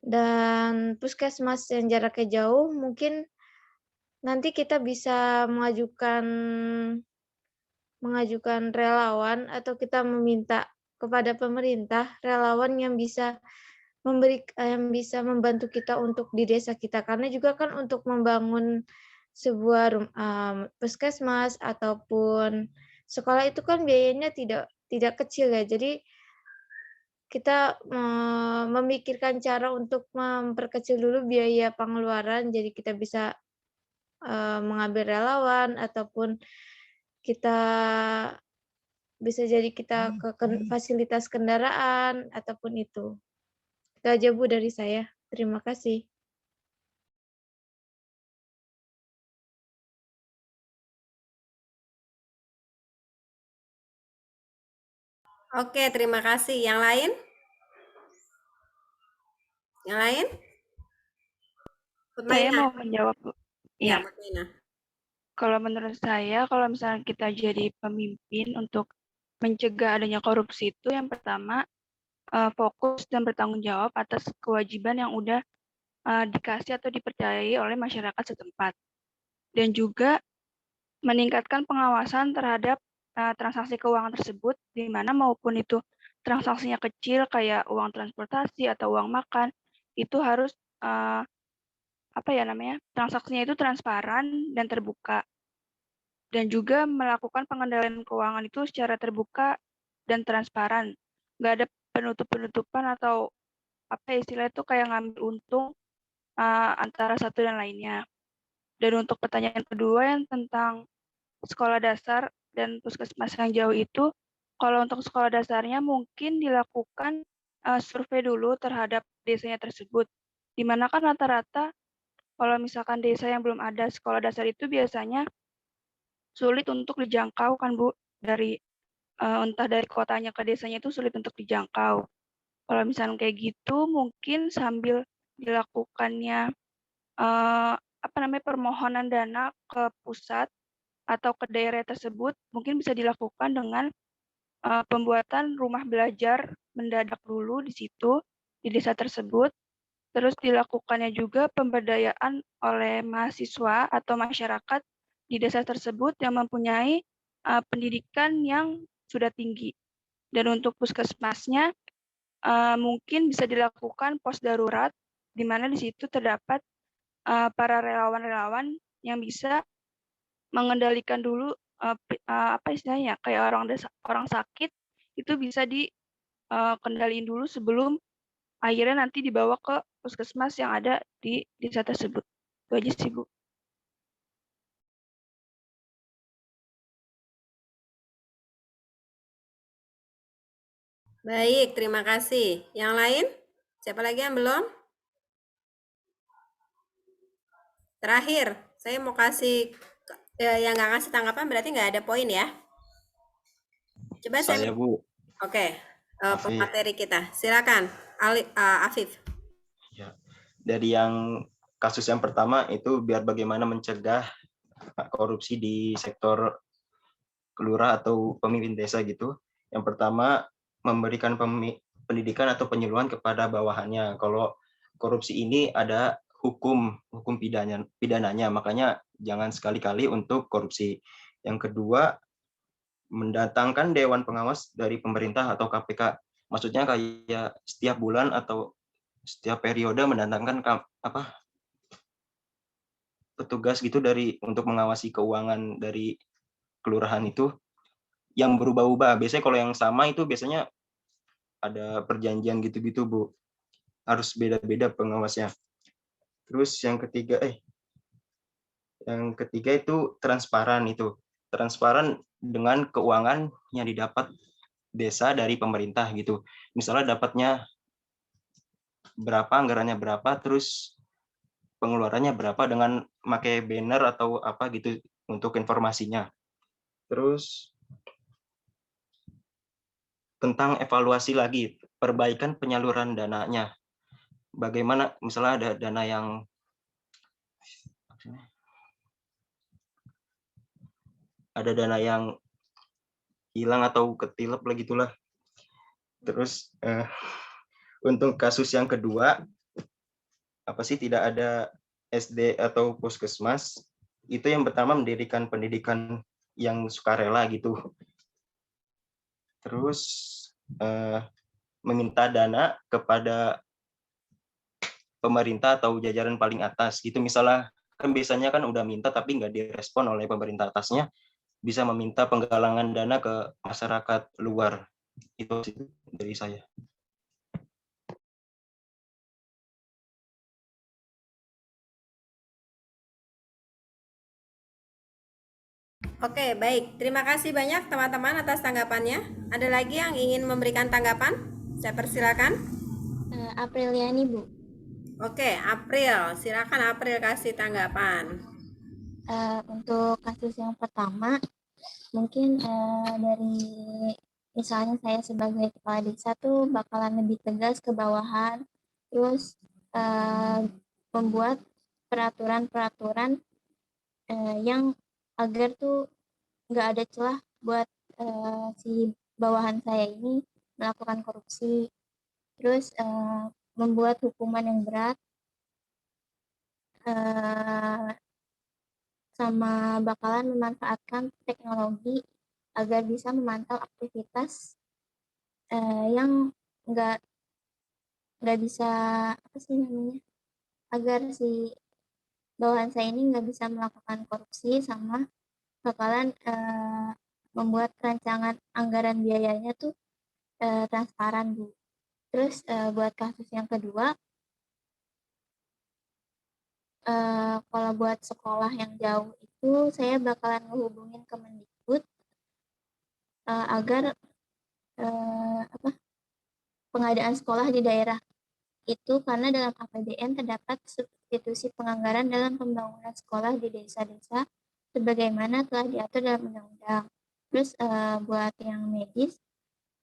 dan puskesmas yang jaraknya jauh, mungkin nanti kita bisa mengajukan relawan atau kita meminta kepada pemerintah relawan yang bisa membantu kita untuk di desa kita, karena juga kan untuk membangun sebuah puskesmas ataupun sekolah itu kan biayanya tidak kecil ya. Jadi kita memikirkan cara untuk memperkecil dulu biaya pengeluaran, jadi kita bisa mengambil relawan ataupun kita bisa jadi kita ke fasilitas kendaraan ataupun itu. Itu aja Bu dari saya. Terima kasih. Oke, terima kasih. Yang lain? Yang lain? Saya mau menjawab, Bu. Ya, Ya, Mutmainah. kalau menurut saya, kalau misalnya kita jadi pemimpin untuk mencegah adanya korupsi itu, yang pertama fokus dan bertanggung jawab atas kewajiban yang udah dikasih atau dipercayai oleh masyarakat setempat, dan juga meningkatkan pengawasan terhadap transaksi keuangan tersebut, di mana maupun itu transaksinya kecil kayak uang transportasi atau uang makan, itu harus transaksinya itu transparan dan terbuka, dan juga melakukan pengendalian keuangan itu secara terbuka dan transparan, nggak ada penutupan atau istilahnya itu kayak ngambil untung antara satu dan lainnya. Dan untuk pertanyaan kedua yang tentang sekolah dasar dan puskesmas yang jauh itu, kalau untuk sekolah dasarnya mungkin dilakukan survei dulu terhadap desanya tersebut, di mana kan rata-rata kalau misalkan desa yang belum ada sekolah dasar itu biasanya sulit untuk dijangkau kan Bu, dari entah dari kotanya ke desanya itu sulit untuk dijangkau. Kalau misalnya kayak gitu mungkin sambil dilakukannya permohonan dana ke pusat atau ke daerah tersebut, mungkin bisa dilakukan dengan pembuatan rumah belajar mendadak dulu di situ, di desa tersebut. Terus dilakukannya juga pemberdayaan oleh mahasiswa atau masyarakat di desa tersebut yang mempunyai pendidikan yang sudah tinggi. Dan untuk puskesmasnya mungkin bisa dilakukan pos darurat, di mana di situ terdapat para relawan-relawan yang bisa mengendalikan dulu istilahnya kayak orang sakit itu bisa dikendaliin dulu sebelum akhirnya nanti dibawa ke puskesmas yang ada di desa tersebut. Itu aja sih Bu. Baik, terima kasih. Yang lain? Siapa lagi yang belum? Terakhir, saya mau kasih yang nggak ngasih tanggapan berarti nggak ada poin ya. Coba Saya, Bu. Oke, Afif. pemateri kita. Silakan, Afif. Ya. Dari yang kasus yang pertama itu biar bagaimana mencegah korupsi di sektor kelurah atau pemimpin desa gitu. Yang pertama memberikan pendidikan atau penyuluhan kepada bawahannya. Kalau korupsi ini ada hukum pidananya, makanya jangan sekali-kali untuk korupsi. Yang kedua, mendatangkan dewan pengawas dari pemerintah atau KPK. Maksudnya kayak setiap bulan atau setiap periode mendatangkan petugas gitu untuk mengawasi keuangan dari kelurahan itu yang berubah-ubah. Biasanya kalau yang sama itu biasanya ada perjanjian gitu-gitu, Bu. Harus beda-beda pengawasnya. Terus yang ketiga itu transparan itu. Transparan dengan keuangan yang didapat desa dari pemerintah gitu. Misalnya dapatnya berapa, anggarannya berapa, terus pengeluarannya berapa dengan pakai banner atau apa gitu untuk informasinya. Terus tentang evaluasi lagi, perbaikan penyaluran dananya. Bagaimana misalnya ada dana yang hilang atau ketilep lah gitulah. Terus untuk kasus yang kedua, tidak ada SD atau puskesmas, itu yang pertama mendirikan pendidikan yang sukarela gitu. Terus meminta dana kepada pemerintah atau jajaran paling atas gitu. Misalnya kan biasanya kan udah minta tapi nggak direspon oleh pemerintah atasnya, bisa meminta penggalangan dana ke masyarakat luar. Itu sih dari saya. Oke, baik. Terima kasih banyak teman-teman atas tanggapannya. Ada lagi yang ingin memberikan tanggapan? Saya persilakan. Apriliani, Bu. Oke, April. Silakan April kasih tanggapan. Untuk kasus yang pertama, mungkin dari misalnya saya sebagai kepala desa tuh bakalan lebih tegas ke bawahan, terus membuat peraturan-peraturan yang agar tuh nggak ada celah buat si bawahan saya ini melakukan korupsi, terus membuat hukuman yang berat, sama bakalan memanfaatkan teknologi agar bisa memantau aktivitas yang nggak bisa agar si bawahan saya ini nggak bisa melakukan korupsi, sama bakalan membuat rancangan anggaran biayanya tuh transparan, Bu. Terus buat kasus yang kedua, kalau buat sekolah yang jauh itu saya bakalan menghubungin Kemendikbud agar pengadaan sekolah di daerah itu, karena dalam APBN terdapat substitusi penganggaran dalam pembangunan sekolah di desa-desa sebagaimana telah diatur dalam undang-undang. Terus buat yang medis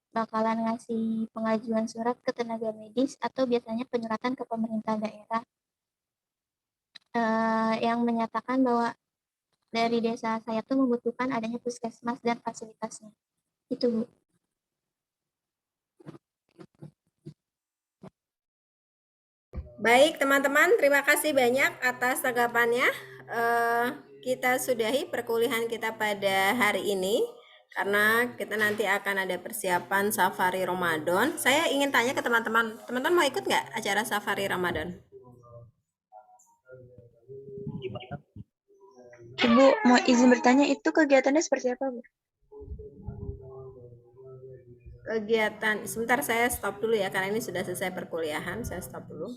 bakalan ngasih pengajuan surat ke tenaga medis atau biasanya penyuratan ke pemerintah daerah yang menyatakan bahwa dari desa saya tuh membutuhkan adanya puskesmas dan fasilitasnya. Itu, Bu. Baik, teman-teman, terima kasih banyak atas tanggapannya. Kita sudahi perkuliahan kita pada hari ini karena kita nanti akan ada persiapan safari Ramadan. Saya ingin tanya ke teman-teman, teman-teman mau ikut nggak acara safari Ramadan? Ibu, mau izin bertanya, itu kegiatannya seperti apa, Bu? Kegiatan, sebentar saya stop dulu ya, karena ini sudah selesai perkuliahan, saya stop dulu.